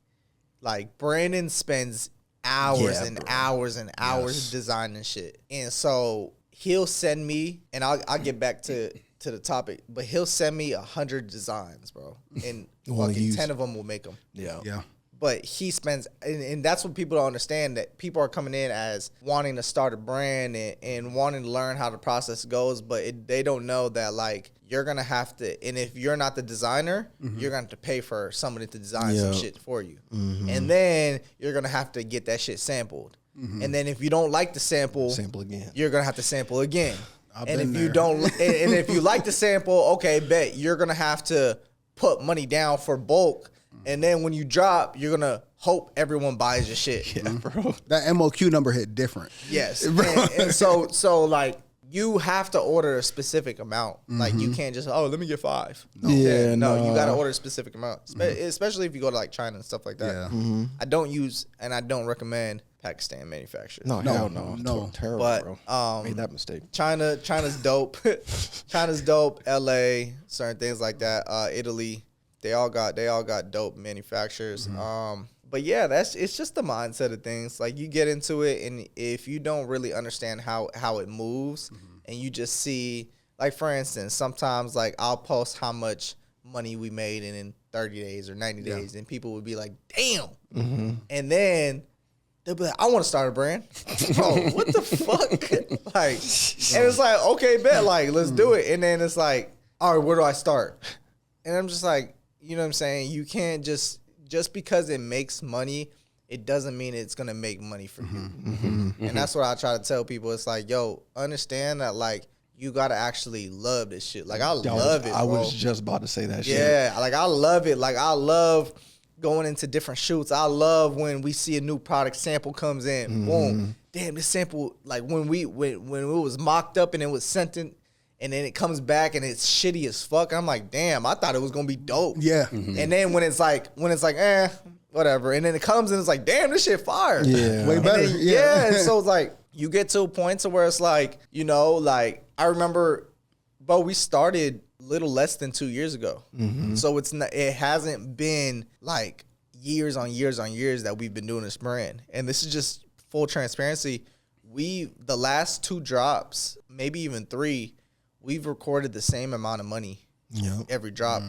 Brandon spends hours and hours and hours designing shit. And so he'll send me, and I'll get back to the topic, but he'll send me 100 designs, bro. And fucking 10 of them will make them. Yeah. But he spends, and that's what people don't understand, that people are coming in as wanting to start a brand and wanting to learn how the process goes, but they don't know that, like, you're going to have to, and if you're not the designer, you're going to have to pay for somebody to design some shit for you. And then you're going to have to get that shit sampled. And then if you don't like the sample again, you're going to have to sample again. And if you don't, and if you like the sample, okay, bet you're going to have to put money down for bulk. And then when you drop, you're going to hope everyone buys your shit. Yeah, bro. That MOQ number hit different. Yes. And so like, you have to order a specific amount. Like, you can't just, let me get 5. No, you got to order a specific amount. Especially if you go to like China and stuff like that. Yeah. I don't use, and I don't recommend Pakistan manufacturers. No. Terrible, but, bro. Made that mistake. China's dope. China's dope. LA, certain things like that. Italy, they all got dope manufacturers. But yeah, it's just the mindset of things. Like, you get into it, and if you don't really understand how it moves, and you just see, like, for instance, sometimes like I'll post how much money we made in 30 days or 90 days, and people would be like, damn. And then they'll be like, I want to start a brand. Bro, what the fuck? Like, and it's like, okay, bet, like, let's do it. And then it's like, all right, where do I start? And I'm just like, you know what I'm saying? You can't just because it makes money, it doesn't mean it's going to make money for you. And that's what I try to tell people. It's like, yo, understand that, like, you got to actually love this shit. Like, I love it, bro. I was just about to say that shit. Yeah, like, I love it. Like, I love going into different shoots. I love when we see a new product sample comes in. Boom. Damn, this sample, like, when it was mocked up and it was sent in, and then it comes back and it's shitty as fuck. I'm like, damn, I thought it was gonna be dope. Yeah. And then when it's like, whatever. And then it comes and it's like, damn, this shit fire. Yeah. Way better. And so it's like, you get to a point to where it's like, you know, like, I remember, bro, we started little less than 2 years ago. So it hasn't been like years on years on years that we've been doing this brand. And this is just full transparency. The last 2 drops, maybe even 3, we've recorded the same amount of money every drop.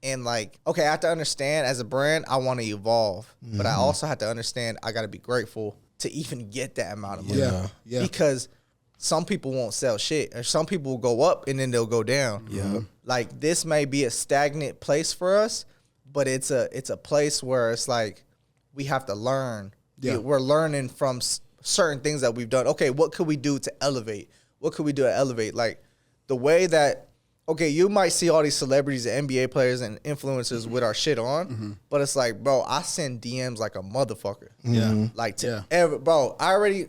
And like, okay, I have to understand as a brand, I want to evolve, but I also have to understand I got to be grateful to even get that amount of money. Yeah. Because some people won't sell shit, or some people will go up and then they'll go down. Yeah. Like this may be a stagnant place for us, but it's a place where it's like we have to learn. Yeah. We're learning from certain things that we've done. Okay, what could we do to elevate? What could we do to elevate? Like the way that, okay, you might see all these celebrities and NBA players and influencers with our shit on, but it's like, bro, I send DMs like a motherfucker. Yeah. Like bro, I already,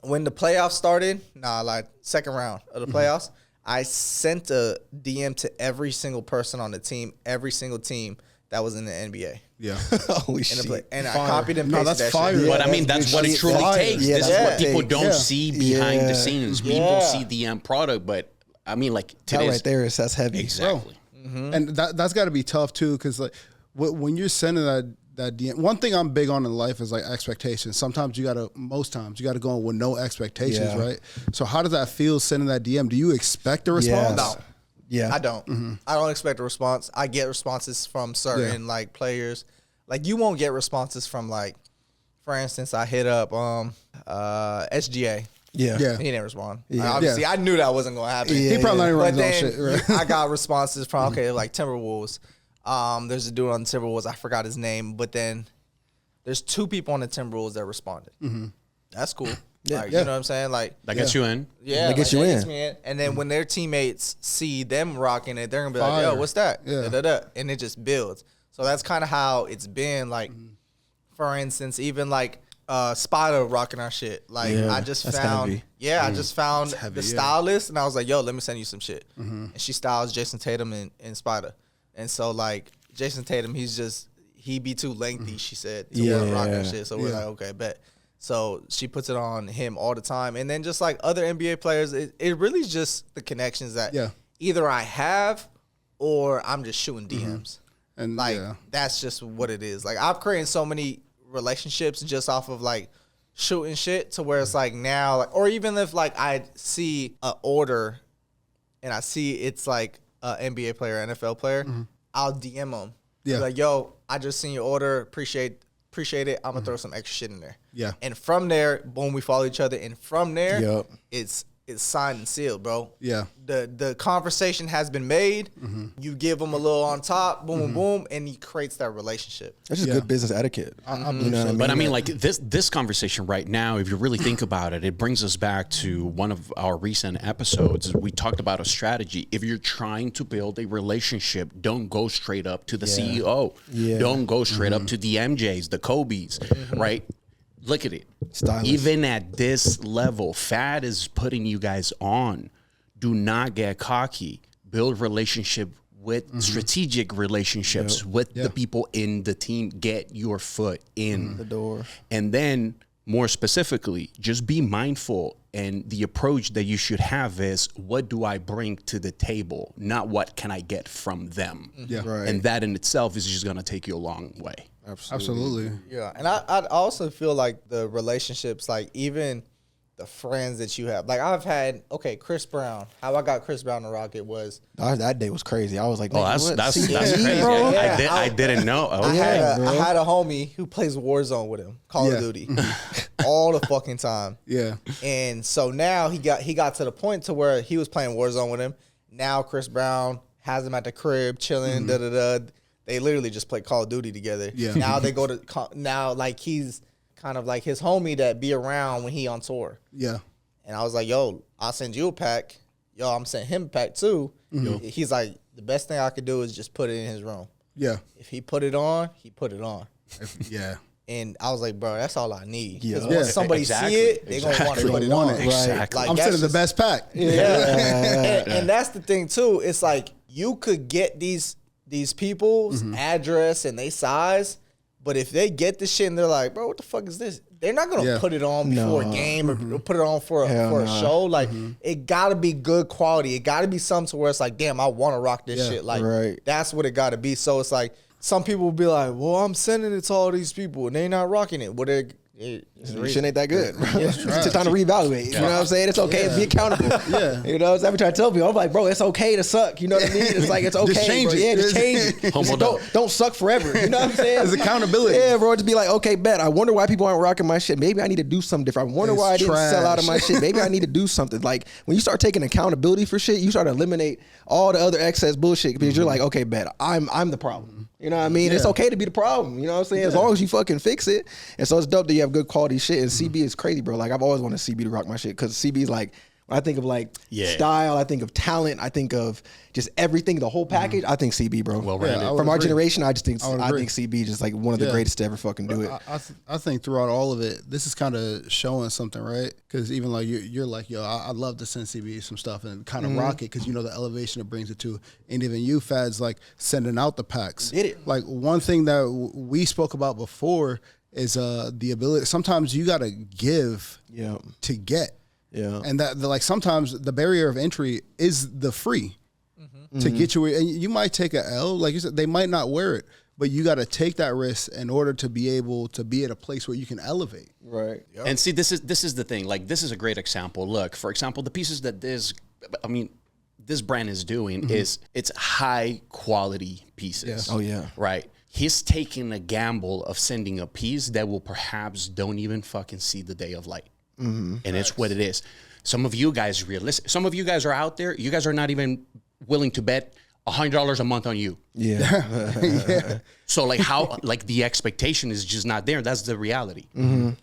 when the playoffs started, like second round of the playoffs, I sent a DM to every single person on the team, every single team that was in the NBA. Yeah. Holy shit. And I copied and pasted that fire. shit. But I mean, that's what it truly takes. Yeah, This is that's what what it people takes. don't see behind the scenes. People Yeah. see the end product, but I mean, like That today's right there that's heavy. exactly. And that's got to be tough too, because like when you're sending that DM, one thing I'm big on in life is like expectations. Most times you gotta go in with no expectations, Yeah. right? So how does that feel sending that DM? Do you expect a response? No. Yeah. I don't. I don't expect a response. I get responses from certain like players. Like you won't get responses from like, for instance, I hit up SGA. Yeah. Yeah. He didn't respond. Yeah. Obviously, I knew that wasn't gonna happen. He probably not even But running his own then shit, right? I got responses from like Timberwolves. There's a dude on the Timberwolves. I forgot his name, but then there's 2 people on the Timberwolves that responded. That's cool. Like, you know what I'm saying? Like That gets you in. yeah, They get you that in. gets me in. And then when their teammates see them rocking it, they're gonna be like, Fire. "Yo, what's that?" Yeah. Da-da-da. And it just builds. So that's kind of how it's been. Like, for instance, even like Spider rocking our shit. Like, Yeah, I just that's found, heavy. I just found heavy, the yeah. stylist, and I was like, "Yo, let me send you some shit." And she styles Jason Tatum and Spider. And so like Jason Tatum, he be too lengthy. She said to wear rock and shit. So we're like, okay, bet. So she puts it on him all the time. And then just like other NBA players, it really is just the connections that either I have or I'm just shooting DMs. And Like, that's just what it is. Like, I've created so many relationships just off of like shooting shit to where it's like now, like, or even if like I see an order and I see it's like an NBA player, NFL player, I'll DM them. Yeah. Like, yo, I just seen your order. Appreciate it. I'm gonna throw some extra shit in there. Yeah. And from there, boom, we follow each other. And from there, Yup. it's signed and sealed, bro. Yeah. The conversation has been made. You give them a little on top, boom, boom, boom, and he creates that relationship. That's just good business etiquette. You know what I mean? But I mean, like this conversation right now, if you really think about it, it brings us back to one of our recent episodes. We talked about a strategy. If you're trying to build a relationship, don't go straight up to the CEO. Yeah. Don't go straight up to the MJs, the Kobe's, right? Look at it. Stylish. Even at this level, Fad is putting you guys on. Do not get cocky. Build relationship with strategic relationships with the people in the team. Get your foot in the door. And then more specifically, just be mindful. And the approach that you should have is, what do I bring to the table? Not what can I get from them. Yeah. Right. And that in itself is just going to take you a long way. Absolutely. Yeah, and I also feel like the relationships, like even the friends that you have. Like I've had, Chris Brown. How I got Chris Brown to Rocket was That day was crazy. I was like, Oh, nigga, that's what? crazy. CTE, bro? I didn't know. I Okay. had a homie who plays Warzone with him, Call of Duty, all the fucking time. Yeah. And so now he got to the point to where he was playing Warzone with him. Now Chris Brown has him at the crib chilling. They literally just play Call of Duty together. Yeah. Now they go to like he's kind of like his homie that be around when he on tour. Yeah. And I was like, yo, I'll send you a pack. Yo, I'm sending him a pack too. He's like, the best thing I could do is just put it in his room. Yeah. If he put it on, he put it on. Yeah. And I was like, bro, that's all I need. Because Yeah. once somebody see it, they're going to want to put it on. Right. Exactly. Like, I'm that's sending the just- best pack. Yeah. And that's the thing too. It's like you could get these people's address and they size, but if they get the shit and they're like, bro, what the fuck is this? They're not gonna put it on before a game or put it on for a show. Like it gotta be good quality. It gotta be something to where it's like, damn, I wanna rock this shit. Like that's what it gotta be. So it's like some people will be like, well, I'm sending it to all these people and they not rocking it. Well, shit ain't that good. It's just time to reevaluate. You know what I'm saying? It's okay to be accountable. You know, every time I tell people, I'm like, bro, it's okay to suck. You know what I mean? It's like, it's okay. Just change bro. it. Yeah, just change it. Just don't suck forever. You know what I'm saying? It's accountability. Yeah, bro. Just be like, okay, bet. I wonder why people aren't rocking my shit. Maybe I need to do something different. I wonder why I didn't sell out of my shit. Maybe I need to do something. Like, when you start taking accountability for shit, you start to eliminate all the other excess bullshit because you're like, okay, bet. I'm the problem. You know what I mean? It's okay to be the problem. You know what I'm saying? As long as you fucking fix it. And so it's dope that you have good quality shit. And CB is crazy, bro. Like, I've always wanted CB to rock my shit because CB is like, when I think of like style, I think of talent, I think of just everything, the whole package. I think CB, bro. From our generation, I think CB is just like one of the greatest to ever fucking do it. I think throughout all of it, this is kind of showing something, right? Because even like you're like, yo, I'd love to send CB some stuff and kind of rock it because you know the elevation it brings it to. And even you, Fadds, like sending out the packs. Did it. Like one thing that we spoke about before is the ability. Sometimes you got to give to get. Yeah, and that like sometimes the barrier of entry is the free to get you. And you might take a L, like you said, they might not wear it, but you got to take that risk in order to be able to be at a place where you can elevate. Right. Yep. And see, this is the thing. Like, this is a great example. Look, for example, the pieces that this brand is doing is it's high quality pieces. Oh yeah. Right. He's taking a gamble of sending a piece that will perhaps don't even fucking see the day of light. And it's what it is. Some of you guys some of you guys are out there. You guys are not even willing to bet $100 a month on you. Yeah. So like how like the expectation is just not there. That's the reality,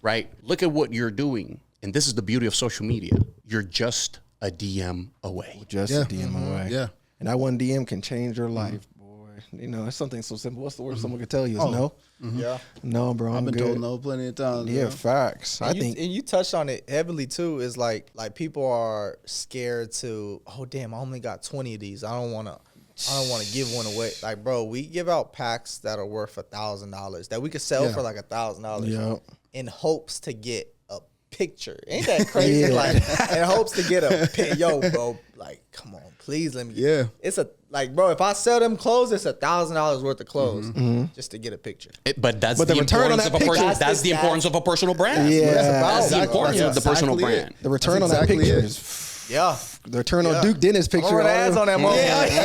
right? Look at what you're doing, and this is the beauty of social media. You're just a DM away. A DM away. Yeah. And that one DM can change your life, boy. You know, it's something so simple. What's the worst someone could tell you is no? Yeah. No, bro. I've been told no plenty of times. Yeah, bro. facts. And you touched on it heavily too. Is like people are scared to. Oh damn! I only got 20 of these. I don't want to give one away. Like, bro, we give out packs that are worth $1,000 that we could sell for like $1,000 in hopes to get a picture. Ain't that crazy? Like, in hopes to get a yo, bro. Like, come on, please let me. Yeah. It's a like, bro. If I sell them clothes, it's $1,000 worth of clothes just to get a picture. But that's the the return on importance that of a picture. person. That's the importance of a personal brand. Yeah. That's the importance of the personal brand. The return on that picture is. Yeah. The return on Duke Dennis picture. I'm ads on that motherfucker.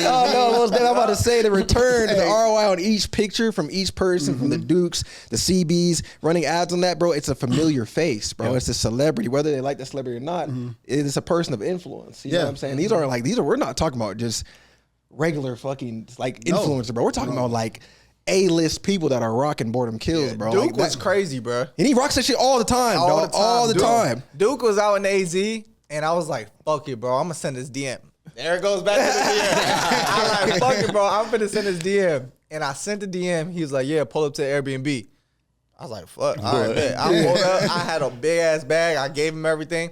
Oh no, I'm about to say the return, the ROI on each picture from each person, from the Dukes, the CBs, running ads on that, bro. It's a familiar face, bro. It's a celebrity, whether they like the celebrity or not. It's a person of influence. You know what I'm saying? These aren't like we're not talking about just regular fucking like influencer, bro. We're talking about like A-list people that are rocking Boredemkills, bro. Duke like was crazy, bro. And he rocks that shit all the time, dog. All the time. Duke was out in AZ, and I was like, fuck it, bro. I'm going to send this DM. There it goes back to the DM. I'm like, fuck it, bro. I'm going to send this DM. And I sent the DM. He was like, yeah, pull up to the Airbnb. I was like, fuck. All right, bet. I pulled up. I had a big-ass bag. I gave him everything.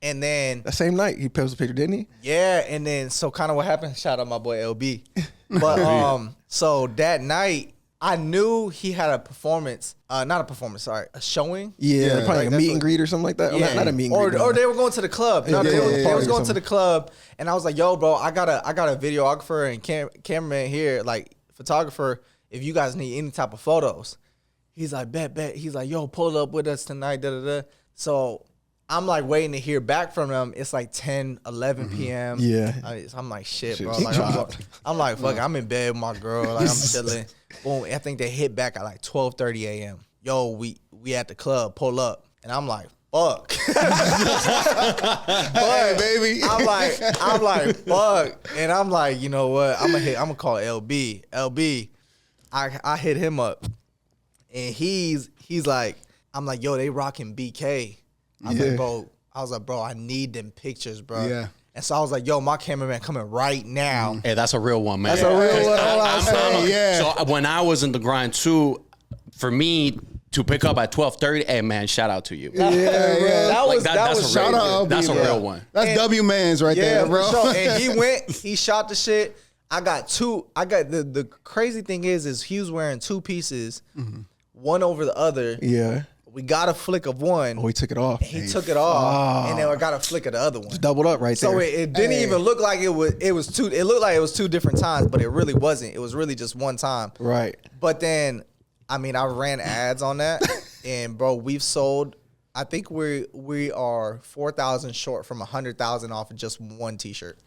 And then that same night, he posted a picture, didn't he? Yeah, and then so kind of what happened, shout out my boy LB. But so that night, I knew he had a performance, not a performance, sorry, a showing. Yeah, probably like a meet and greet or something like that. Yeah. Not a meet and greet. Or they were going to the club. No, they was going to the club, and I was like, yo, bro, I got a videographer and cameraman here, like photographer, if you guys need any type of photos. He's like, bet. He's like, yo, pull up with us tonight, da-da-da. So I'm like waiting to hear back from them. It's like 10, 11 p.m. Yeah. I'm like, shit, bro. Like, I'm like, fuck, I'm in bed with my girl. Like, I'm chilling. Boom. I think they hit back at like 12:30 a.m. Yo, we at the club, pull up. And I'm like, fuck. Hey, baby. I'm like, fuck. And I'm like, you know what? I'm gonna call LB. LB, I hit him up. And he's like, I'm like, yo, they rocking BK. I was like, bro, I need them pictures, bro. Yeah. And so I was like, yo, my cameraman coming right now. Hey, that's a real one, man. That's a real one. So when I was in the grind too, for me to pick up at 12:30, hey man, shout out to you. Yeah, bro. That's a real one. That's W Man's right there, bro. Sure. And he shot the shit. I got the crazy thing is he was wearing two pieces, one over the other. Yeah. We got a flick of one. Oh, he took it off. He took it off, and then I got a flick of the other one. Just doubled up right there. So it didn't even look like it was two. It looked like it was two different times, but it really wasn't. It was really just one time. Right. But then, I mean, I ran ads on that, and bro, we've sold. I think we are 4,000 short from 100,000 off of just one T-shirt.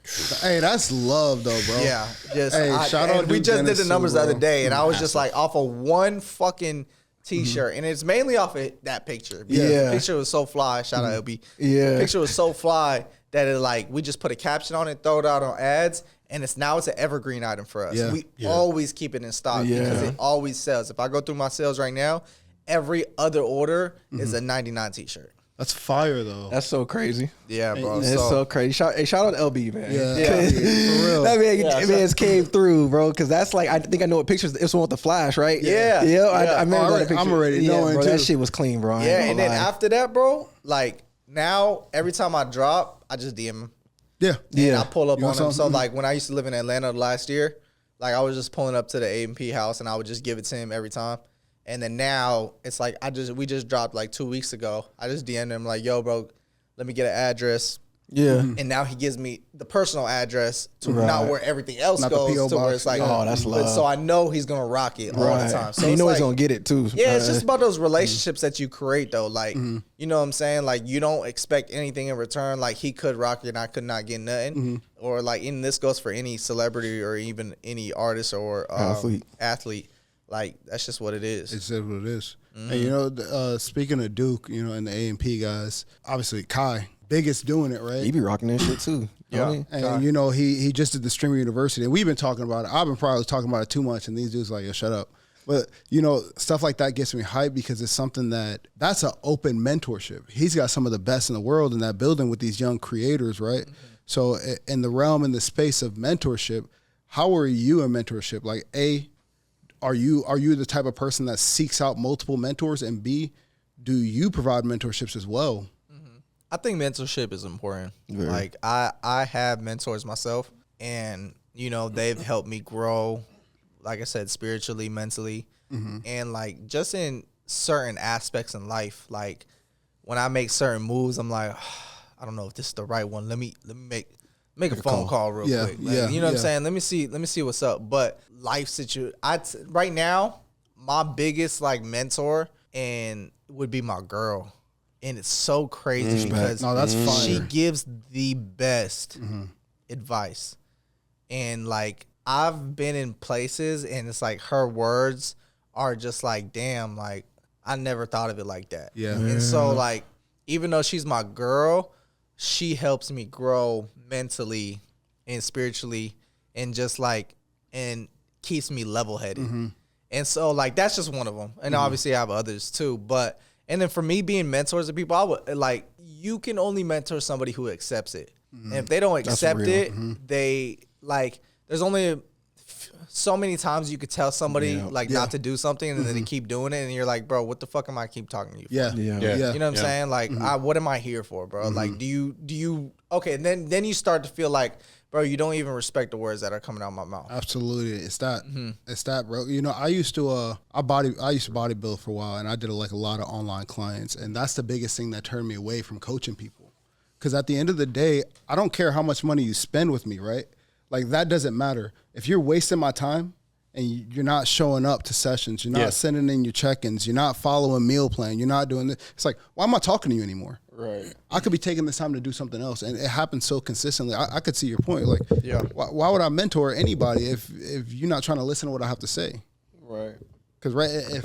Hey, that's love though, bro. Yeah, just hey, shout out. We just Dennis did the numbers too, the other day, and I was just like off of one fucking T-shirt, and it's mainly off of that picture. Yeah, the picture was so fly. Shout out LB. Yeah, the picture was so fly that it like we just put a caption on it, throw it out on ads, and it's an evergreen item for us. Yeah. We always keep it in stock because it always sells. If I go through my sales right now, every other order is a 99 T-shirt. That's fire though. That's so crazy. Yeah, bro. It's so crazy. Shout out LB, man. Yeah. For real. That man's came through, bro. Because that's like, I think I know what pictures. It's one with the flash, right? Yeah. I remember that picture. I'm already knowing bro, too. that shit was clean, bro. Yeah, and then after that, bro, like now every time I drop, I just DM him. Yeah. And I pull up You on want him. So something? like when I used to live in Atlanta last year, like I was just pulling up to the A&P house and I would just give it to him every time. And then now it's like we just dropped like 2 weeks ago. I just DM'd him like, yo, bro, let me get an address. Yeah. And now he gives me the personal address to not where everything else Not the goes P.O. to where box. it's like, Oh, that's love. So I know he's gonna rock it all the time. So you it's know like, he's gonna get it too. yeah, it's just about those relationships that you create though. Like, you know what I'm saying? Like you don't expect anything in return. Like he could rock it and I could not get nothing. Or like, and this goes for any celebrity or even any artist or athlete. Like that's just what it is. It's just what it is. And you know, speaking of Duke, you know, and the A&P guys, obviously Kai, biggest doing it, right? He be rocking that shit too. Yeah. And you know, he just did the Streamer University, and we've been talking about it. I've been probably talking about it too much, and these dudes like, yo, shut up. But you know, stuff like that gets me hyped because it's something that's an open mentorship. He's got some of the best in the world in that building with these young creators, right? So in the realm, in the space of mentorship, how are you in mentorship? Like, A, are you the type of person that seeks out multiple mentors, and B, do you provide mentorships as well? I think mentorship is important. Like I have mentors myself, and you know they've helped me grow, like I said, spiritually, mentally, and like just in certain aspects in life. Like when I make certain moves, I'm like, I don't know if this is the right one. Let me make a phone call real quick. Like, you know what I'm saying? Let me see what's up. But life situation, right now, my biggest like mentor and would be my girl. And it's so crazy because that's fire. she gives the best advice. And like I've been in places and it's like her words are just like, damn, like I never thought of it like that. Yeah. And so like, even though she's my girl, she helps me grow mentally and spiritually and just like, and keeps me level headed. And so like, that's just one of them. And obviously I have others too, but and then for me being mentors to people, I would like, you can only mentor somebody who accepts it. And if they don't accept it, they like, there's only so many times you could tell somebody not to do something and then they keep doing it. And you're like, bro, what the fuck am I keep talking to you for? Yeah. You know what I'm saying? Like, what am I here for, bro? Like, do you, okay. And then you start to feel like, bro, you don't even respect the words that are coming out of my mouth. Absolutely, it's that, bro. You know, I used to bodybuild for a while, and I did like a lot of online clients, and that's the biggest thing that turned me away from coaching people. Because at the end of the day, I don't care how much money you spend with me, right? Like that doesn't matter. If you're wasting my time and you're not showing up to sessions, you're not sending in your check-ins, you're not following meal plan, you're not doing this, it's like, why am I talking to you anymore? Right. I could be taking this time to do something else, and it happens so consistently. I could see your point. Like, why would I mentor anybody if you're not trying to listen to what I have to say? Right. Because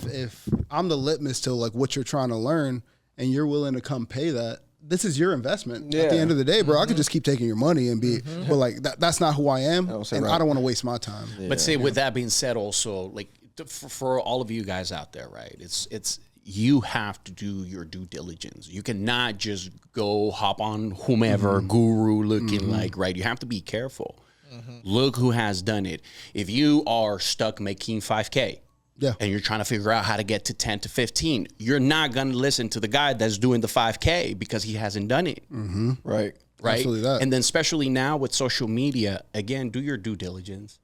if I'm the litmus to like what you're trying to learn, and you're willing to come pay that, this is your investment. At the end of the day, bro, I could just keep taking your money and be, but like that's not who I am, and I don't want to waste my time. But say with that being said, also like for all of you guys out there, right? It's you have to do your due diligence. You cannot just go hop on whomever guru looking like, right? You have to be careful. Look who has done it. If you are stuck making 5K, and you're trying to figure out how to get to 10 to 15, you're not going to listen to the guy that's doing the 5K because he hasn't done it. Right. Absolutely that. And then especially now with social media, again, do your due diligence.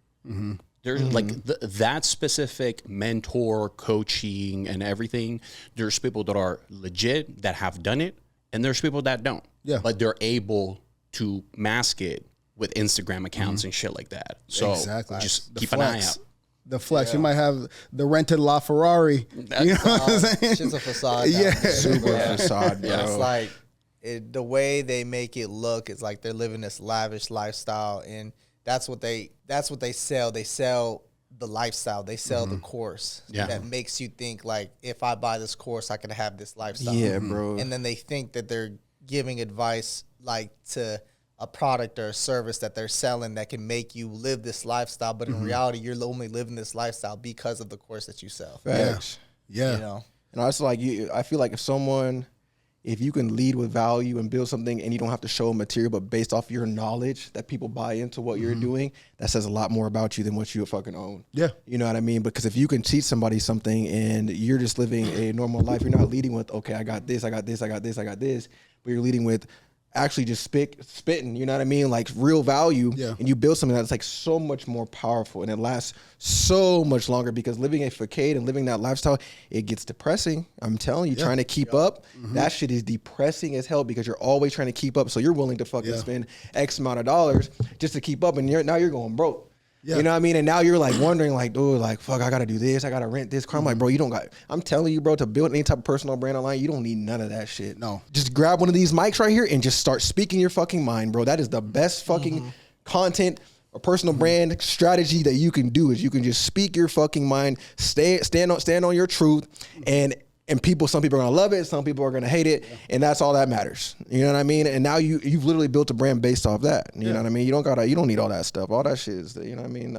There's like that specific mentor, coaching, and everything. There's people that are legit that have done it, and there's people that don't. Yeah. But they're able to mask it with Instagram accounts and shit like that. So Exactly. just The keep an eye flex. out. The flex. You might have the rented LaFerrari. You know what I'm saying? Shit's a facade. Yeah. Super facade, bro. It's like the way they make it look is like they're living this lavish lifestyle, and that's what they sell. They sell the lifestyle. They sell the course that makes you think like, if I buy this course, I can have this lifestyle. Yeah, bro. And then they think that they're giving advice like to a product or a service that they're selling that can make you live this lifestyle, but in reality, you're only living this lifestyle because of the course that you sell. Facts. Yeah. You know. And I was like, I feel like if you can lead with value and build something, and you don't have to show material, but based off your knowledge that people buy into what you're doing, that says a lot more about you than what you fucking own. Yeah. You know what I mean? Because if you can teach somebody something and you're just living a normal life, you're not leading with, okay, I got this, I got this, I got this, I got this, but you're leading with actually just spitting, you know what I mean? Like real value. Yeah. And you build something that's like so much more powerful, and it lasts so much longer, because living a facade and living that lifestyle, it gets depressing. I'm telling you, trying to keep up, that shit is depressing as hell, because you're always trying to keep up. So you're willing to fucking spend X amount of dollars just to keep up, and now you're going broke. Yeah. You know what I mean? And now you're like wondering, like, dude, like, fuck, I gotta do this, I gotta rent this car. I'm like, bro, you don't got, I'm telling you, bro, to build any type of personal brand online, you don't need none of that shit. No. Just grab one of these mics right here and just start speaking your fucking mind, bro. That is the best fucking content or personal brand strategy that you can do, is you can just speak your fucking mind, stand on your truth, and people, some people are gonna love it, some people are gonna hate it, and that's all that matters. You know what I mean? And now you've literally built a brand based off that. You know what I mean? You don't need all that stuff. All that shit is, you know what I mean?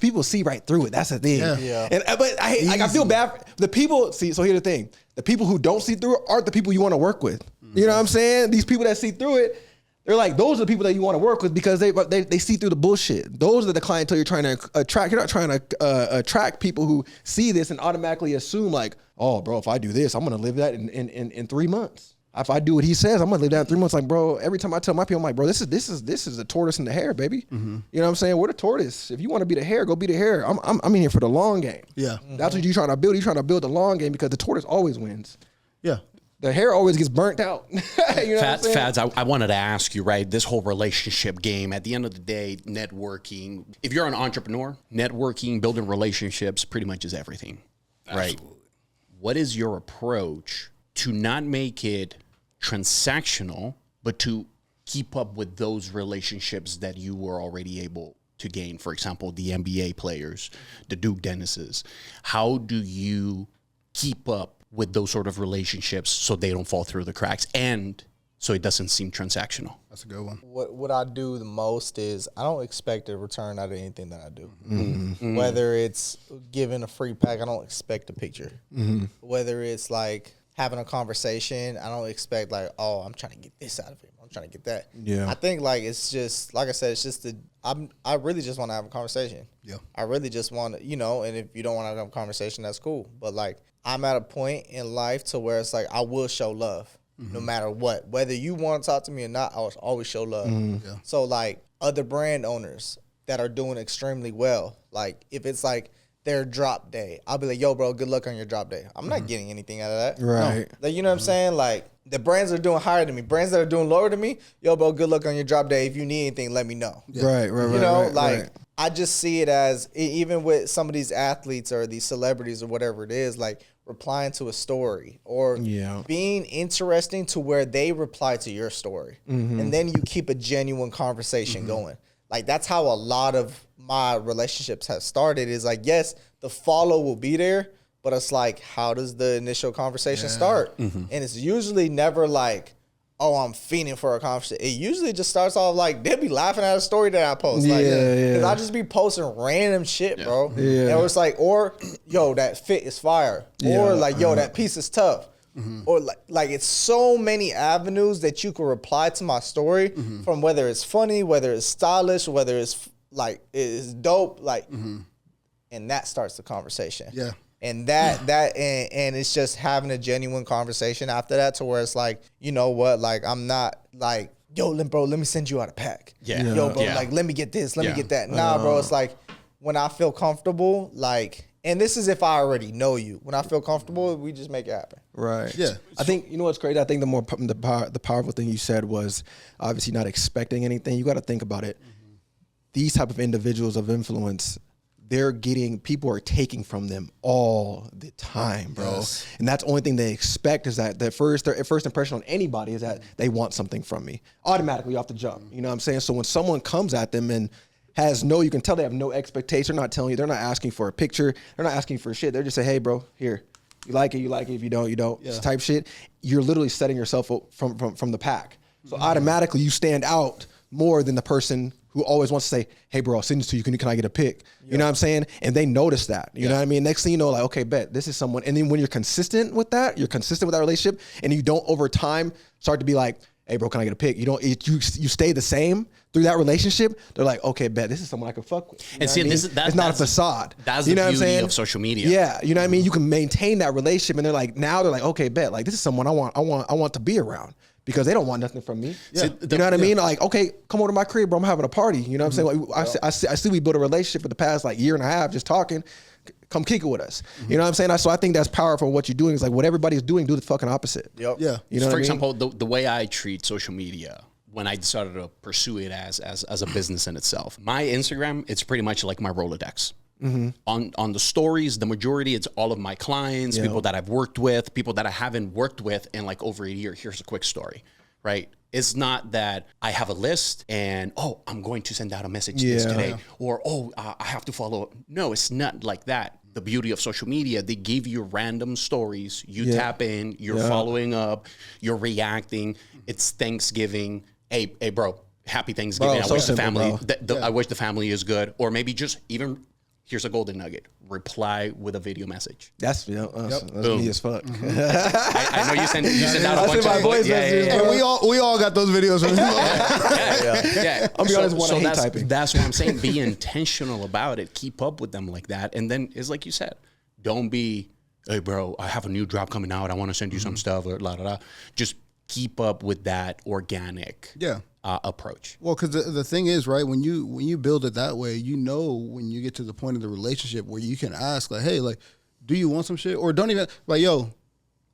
People see right through it. That's the thing. Yeah. But I feel bad. The people see. So here's the thing: the people who don't see through it aren't the people you want to work with. You know what I'm saying? These people that see through it, they're like, those are the people that you want to work with, because they see through the bullshit. Those are the clientele you're trying to attract. You're not trying to attract people who see this and automatically assume like, oh, bro, if I do this, I'm gonna live that in 3 months. If I do what he says, I'm gonna live that in 3 months. Like, bro, every time I tell my people, I'm like, bro, this is the tortoise and the hare, baby. You know what I'm saying? We're the tortoise. If you want to be the hare, go be the hare. I'm in here for the long game. Yeah. That's what you're trying to build. You're trying to build the long game, because the tortoise always wins. Yeah. The hair always gets burnt out. You know what I'm saying? Fadds, I wanted to ask you, right, this whole relationship game, at the end of the day, networking, if you're an entrepreneur, networking, building relationships pretty much is everything, right? Absolutely. What is your approach to not make it transactional, but to keep up with those relationships that you were already able to gain? For example, the NBA players, the Duke Dennises. How do you keep up with those sort of relationships so they don't fall through the cracks and so it doesn't seem transactional? That's a good one. What I do the most is I don't expect a return out of anything that I do. Whether it's giving a free pack, I don't expect a picture. Whether it's like having a conversation, I don't expect like, oh, I'm trying to get this out of him, I'm trying to get that. Yeah. I think like it's just, like I said, it's just I really just want to have a conversation. Yeah. I really just want to, and if you don't want to have a conversation, that's cool. But like, I'm at a point in life to where it's like I will show love no matter what. Whether you want to talk to me or not, I will always show love. Yeah. So like other brand owners that are doing extremely well, like if it's like their drop day, I'll be like, yo, bro, good luck on your drop day. I'm not getting anything out of that. Right. No. Like, you know what I'm saying? Like the brands that are doing higher than me, brands that are doing lower than me, yo, bro, good luck on your drop day. If you need anything, let me know. Right. You know, I just see it as, even with some of these athletes or these celebrities or whatever it is, like replying to a story or being interesting to where they reply to your story. And then you keep a genuine conversation going. Like that's how a lot of my relationships have started, is like, yes, the follow will be there, but it's like, how does the initial conversation start? And it's usually never like, oh, I'm fiending for a conversation. It usually just starts off like, they'll be laughing at a story that I post. Like, cause I just be posting random shit, bro. And it's like, or yo, that fit is fire. Or like, yo, that piece is tough. Or like it's so many avenues that you can reply to my story from, whether it's funny, whether it's stylish, whether it's like it's dope, like, and that starts the conversation. Yeah. And and it's just having a genuine conversation after that, to where it's like, you know what, like I'm not like yo, bro, let me send you out a pack. Yeah. Yo, bro, Yeah. like, let me get this, let me get that. Nah, bro, it's like, when I feel comfortable, like, and this is if I already know you. When I feel comfortable, we just make it happen. Right. Yeah. I think, you know what's crazy? I think the powerful thing you said was obviously not expecting anything. You got to think about it. These type of individuals of influence, people are taking from them all the time, bro. Yes. And that's the only thing they expect is that their first impression on anybody is that they want something from me automatically off the jump. You know what I'm saying? So when someone comes at them and you can tell they have no expectation. They're not telling you, they're not asking for a picture. They're not asking for shit. They're just saying, hey, bro, here. You like it. If you don't, you don't. Yeah. This type shit. You're literally setting yourself up from the pack. So automatically you stand out more than the person who always wants to say, hey, bro, I'll send this to you. Can I get a pic? You know what I'm saying? And they notice that. You know what I mean? Next thing you know, like, okay, bet, this is someone. And then when you're consistent with that relationship, and you don't over time start to be like, hey, bro, can I get a pic? You stay the same through that relationship. They're like, okay, bet, this is someone I can fuck with. And see, it's not a facade. That's you the know what I'm beauty saying? of social media. Yeah, you know what I mean? You can maintain that relationship, and they're like, okay, bet, like this is someone I want to be around. Because they don't want nothing from me. Yeah. You know what I mean? Like, okay, come over to my crib, bro. I'm having a party. You know what I'm saying? Like, I see we built a relationship for the past like year and a half, just talking. Come kick it with us. You know what I'm saying? So I think that's powerful. What you're doing is like what everybody's doing, do the fucking opposite. Yep. Yeah. You know For what example, the way I treat social media when I decided to pursue it as a business in itself, my Instagram, it's pretty much like my Rolodex. On the stories, the majority, it's all of my clients, people that I've worked with, people that I haven't worked with in like over a year. Here's a quick story, right? It's not that I have a list and, I'm going to send out a message this today, or, I have to follow. No, it's not like that. The beauty of social media, they give you random stories. You tap in, you're following up, you're reacting. It's Thanksgiving. Hey, bro, happy Thanksgiving. Bro, I wish so the family, simple, I wish the family is good. Or maybe just even, here's a golden nugget. Reply with a video message. That's me as fuck. I know you send out a bunch of voice messages, And bro. we all got those videos. Yeah. I'll be honest, I hate typing. That's what I'm saying. Be intentional about it. Keep up with them like that. And then it's like you said, don't be, hey, bro, I have a new drop coming out. I want to send you some stuff. Or la, la, la. Just keep up with that organic approach. Well, because the thing is, right, when you build it that way, you know when you get to the point of the relationship where you can ask, like, hey, like, do you want some shit? Or don't even, like, yo,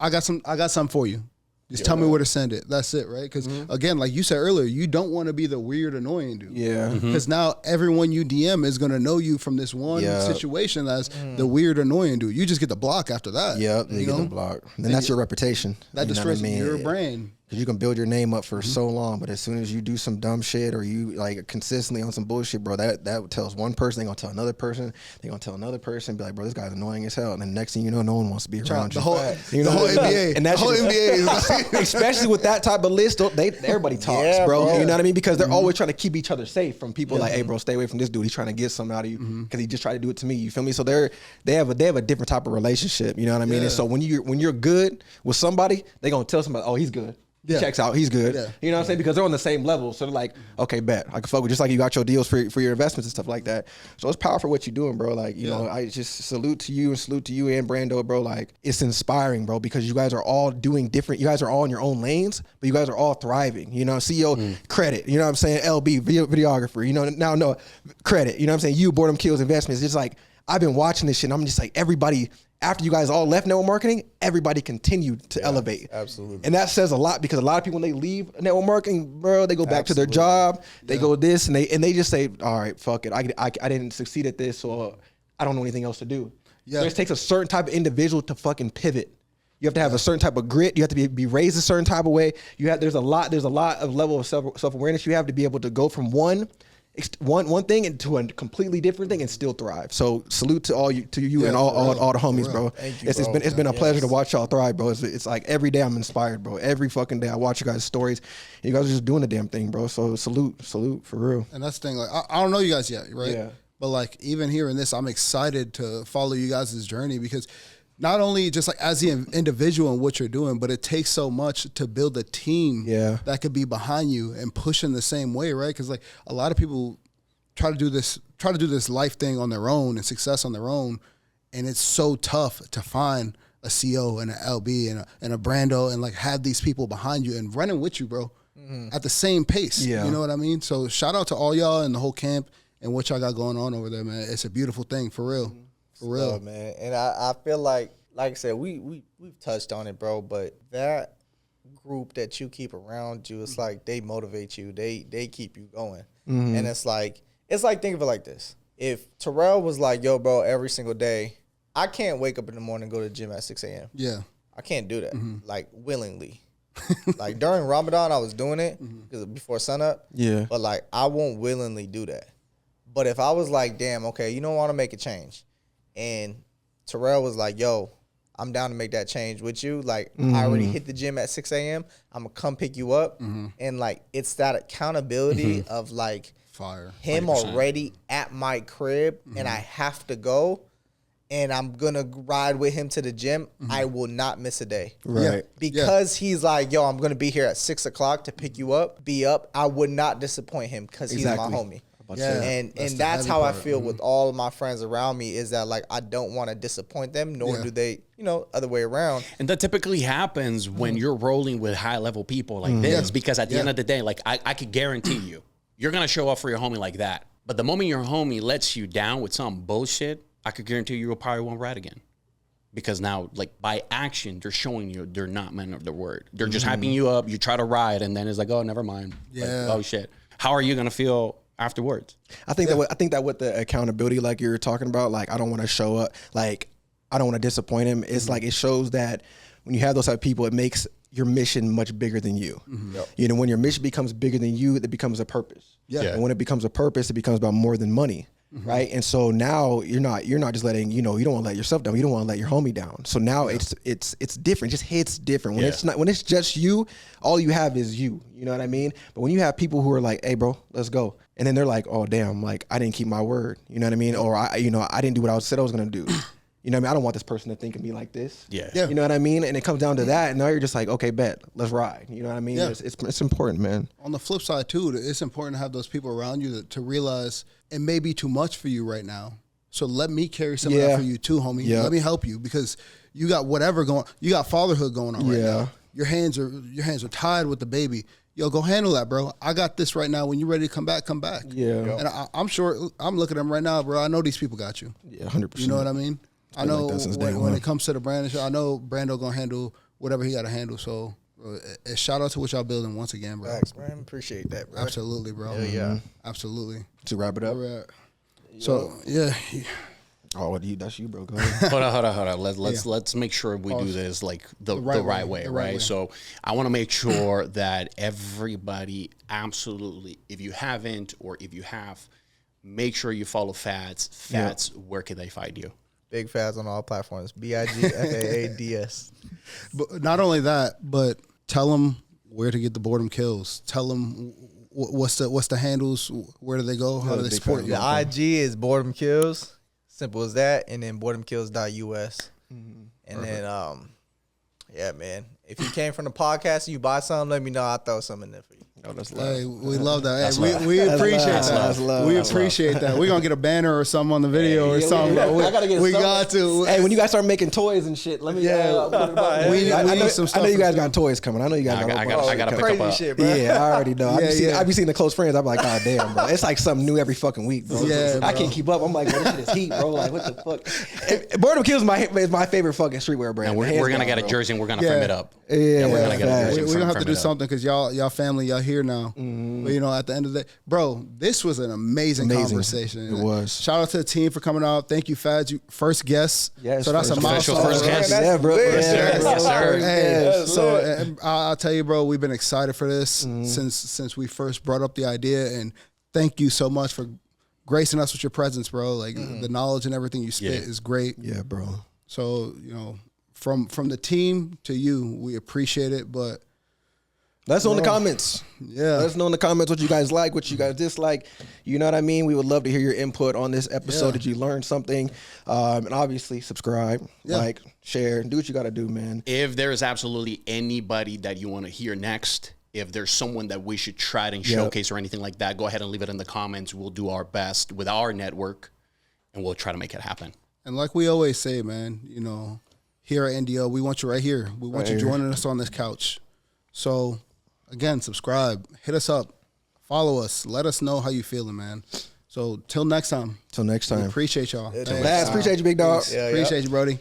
I got something for you. Just tell me where to send it. That's it, right? Because, again, like you said earlier, you don't want to be the weird, annoying dude. Yeah. Because now everyone you DM is going to know you from this one situation as the weird, annoying dude. You just get the block after that. Yep, you get the block. And that's your reputation. That destroys your brain. Because you can build your name up for so long, but as soon as you do some dumb shit or you like consistently on some bullshit, bro, that tells one person, they gonna tell another person, they gonna tell another person, be like, bro, this guy's annoying as hell. And then next thing you know, no one wants to be around The you. whole NBA. And that's the whole NBA. Especially with that type of list, everybody talks, bro. You know what I mean? Because they're always trying to keep each other safe from people like, hey, bro, stay away from this dude. He's trying to get something out of you because he just tried to do it to me. You feel me? So they have a different type of relationship. You know what I mean? And so when you're good with somebody, they gonna tell somebody, oh, he's good. He checks out. He's good. Yeah. You know what I'm saying? Because they're on the same level. So they're like, okay, bet. I can fuck with, just like you got your deals for your investments and stuff like that. So it's powerful what you're doing, bro. Like, you know, I just salute to you and Brando, bro. Like, it's inspiring, bro, because you guys are all doing different. You guys are all in your own lanes, but you guys are all thriving. You know, CEO credit. You know what I'm saying? LB, videographer. You know, now no credit. You know what I'm saying? You, Bordemkills Investments. It's like, I've been watching this shit and I'm just like, everybody, after you guys all left network marketing, everybody continued to elevate. Absolutely. And that says a lot because a lot of people, when they leave network marketing, bro, they go back to their job, they go this, and they just say, all right, fuck it. I didn't succeed at this, so I don't know anything else to do. Yeah. So it takes a certain type of individual to fucking pivot. You have to have a certain type of grit. You have to be raised a certain type of way. There's a lot of level of self-awareness you have to be able to go from one thing into a completely different thing and still thrive. So salute to you and all the homies, bro. Thank you, It's been a pleasure to watch y'all thrive, bro. It's like every day I'm inspired, bro. Every fucking day I watch you guys' stories. You guys are just doing the damn thing, bro. So salute for real. And that's the thing. Like I don't know you guys yet, right? Yeah. But like even hearing this, I'm excited to follow you guys' journey because not only just like as the individual and what you're doing, but it takes so much to build a team that could be behind you and pushing the same way, right? Because like a lot of people try to do this life thing on their own and success on their own, and it's so tough to find a CO and an LB and a Brando and like have these people behind you and running with you, bro. at the same pace. Yeah. You know what I mean? So shout out to all y'all and the whole camp and what y'all got going on over there, man. It's a beautiful thing, for real. For real. So, man. And I feel like I said, we've touched on it, bro, but that group that you keep around you, it's like they motivate you. They keep you going. And it's like think of it like this. If Terrell was like, yo, bro, every single day, I can't wake up in the morning and go to the gym at 6 a.m. Yeah. I can't do that, like, willingly. Like, during Ramadan, I was doing it because before sunup. Yeah. But, like, I won't willingly do that. But if I was like, damn, okay, you don't want to make a change. And Terrell was like, yo, I'm down to make that change with you. Like, I already hit the gym at 6 a.m. I'm going to come pick you up. And, like, it's that accountability of, like, Fire. him 100%. already at my crib and I have to go and I'm going to ride with him to the gym. I will not miss a day. Right. Because he's like, yo, I'm going to be here at 6 o'clock to pick you up, be up. I would not disappoint him because he's my homie. Yeah. And That's the that's heavy how I part. feel with all of my friends around me, is that, like, I don't want to disappoint them, nor do they, other way around. And that typically happens when you're rolling with high level people like this, because at the end of the day, like, I could guarantee you're going to show up for your homie like that. But the moment your homie lets you down with some bullshit, I could guarantee you probably won't ride again. Because now, like, by action, they're showing you they're not men of their word. They're just hyping you up. You try to ride, and then it's like, oh, never mind. Yeah. Like, oh, shit. How are you going to feel afterwards? I think that with the accountability, like you were talking about, like, I don't want to show up, like, I don't want to disappoint him. It's like, it shows that when you have those type of people, it makes your mission much bigger than you. You know, when your mission becomes bigger than you, it becomes a purpose. Yeah. And when it becomes a purpose, it becomes about more than money. Right. And so now you're not just letting, you don't want to let yourself down. You don't want to let your homie down. So now it's different. It just hits different. When it's just you, all you have is you. You know what I mean? But when you have people who are like, hey, bro, let's go. And then they're like, oh, damn, like, I didn't keep my word. You know what I mean? Or I didn't do what I said I was going to do. You know what I mean? I don't want this person to think of me like this. Yeah. You know what I mean? And it comes down to that. And now you're just like, okay, bet, let's ride. You know what I mean? Yeah. It's important, man. On the flip side, too, it's important to have those people around you to realize it may be too much for you right now. So let me carry some of that for you, too, homie. Yeah. Let me help you, because you got whatever going. You got fatherhood going on right Yeah. now. Your hands are tied with the baby. Yo, go handle that, bro. I got this right now. When you're ready to come back, come back. Yeah. And I'm sure, I'm looking at them right now, bro. I know these people got you. Yeah, 100%. You know what I mean? I been know like that since day when one. it comes to the Brandon show, I know Brando gonna handle whatever he got to handle. So shout out to what y'all building once again, bro. Thanks, man. Appreciate that, bro. Absolutely, bro. Hell yeah. Absolutely. To wrap it up. Where we're at. So yeah, Oh, that's you, bro. Go ahead. Hold on. Let's make sure we do this like the right way, right? So I want to make sure that everybody, absolutely, if you haven't or if you have, make sure you follow Fadds. Fadds, where can they find you? Big Fadds on all platforms. BIGFAADS. but not only that, but tell them where to get the Boredom Kills. Tell them what's the handles. Where do they go? How do they support you? The IG is Boredom Kills. Simple as that. And then boredomkills.us. And then, yeah, man. If you came from the podcast and you buy something, let me know. I'll throw something in there for you. Oh, that's love. Hey, we love that. Hey, love. we appreciate That's that. love. That's love. We That's appreciate that. We're gonna get a banner or something on the video or something. I But gotta get we something. got to. Hey, when you guys start making toys and shit, let me. We need some I stuff know you for guys sure. got toys coming. I know you guys got. I gotta pick Crazy up a, shit, bro. Yeah, I already know. Yeah, I be seeing the close friends. I'm like, God damn, bro. It's like something new every fucking week, bro. Yeah, I bro. can't keep up. I'm like, bro, this shit is heat, bro. Like, what the fuck? Boredom Kills is my favorite fucking streetwear brand. and we're Hands gonna down, get a bro. jersey and we're gonna Yeah. frame it up. Yeah, we're gonna get a facts. jersey. We're gonna have to frame do it up. something because y'all family, y'all here now. But you know, at the end of the day, bro, this was an amazing conversation. It was. Shout out to the team for coming out. Thank you, Fadds. You first guest. Yes, so that's a first milestone. official first guest. Yeah, bro. lit. Yes, sir. Yes, sir. Hey, Yes, so lit. and I'll tell you, bro, we've been excited for this since we first brought up the idea, and thank you so much for gracing us with your presence, bro. Like the knowledge and everything you spit is great. Yeah, bro. So you know, from the team to you, we appreciate it. But Let us know in the comments. yeah, Let us know in the comments what you guys like, what you guys dislike. You know what I mean? We would love to hear your input on this episode. Yeah. Did you learn something? And obviously, subscribe, like, share, do what you got to do, man. If there is absolutely anybody that you want to hear next, if there's someone that we should try and showcase or anything like that, go ahead and leave it in the comments. We'll do our best with our network, and we'll try to make it happen. and like we always say, man, you know, here at NDO, we want you right here. We want you joining us on this couch. So again, subscribe, hit us up, follow us, let us know how you feeling, man. So till next time. Till next time. We appreciate y'all. Appreciate you, big dog. Appreciate you, Brody.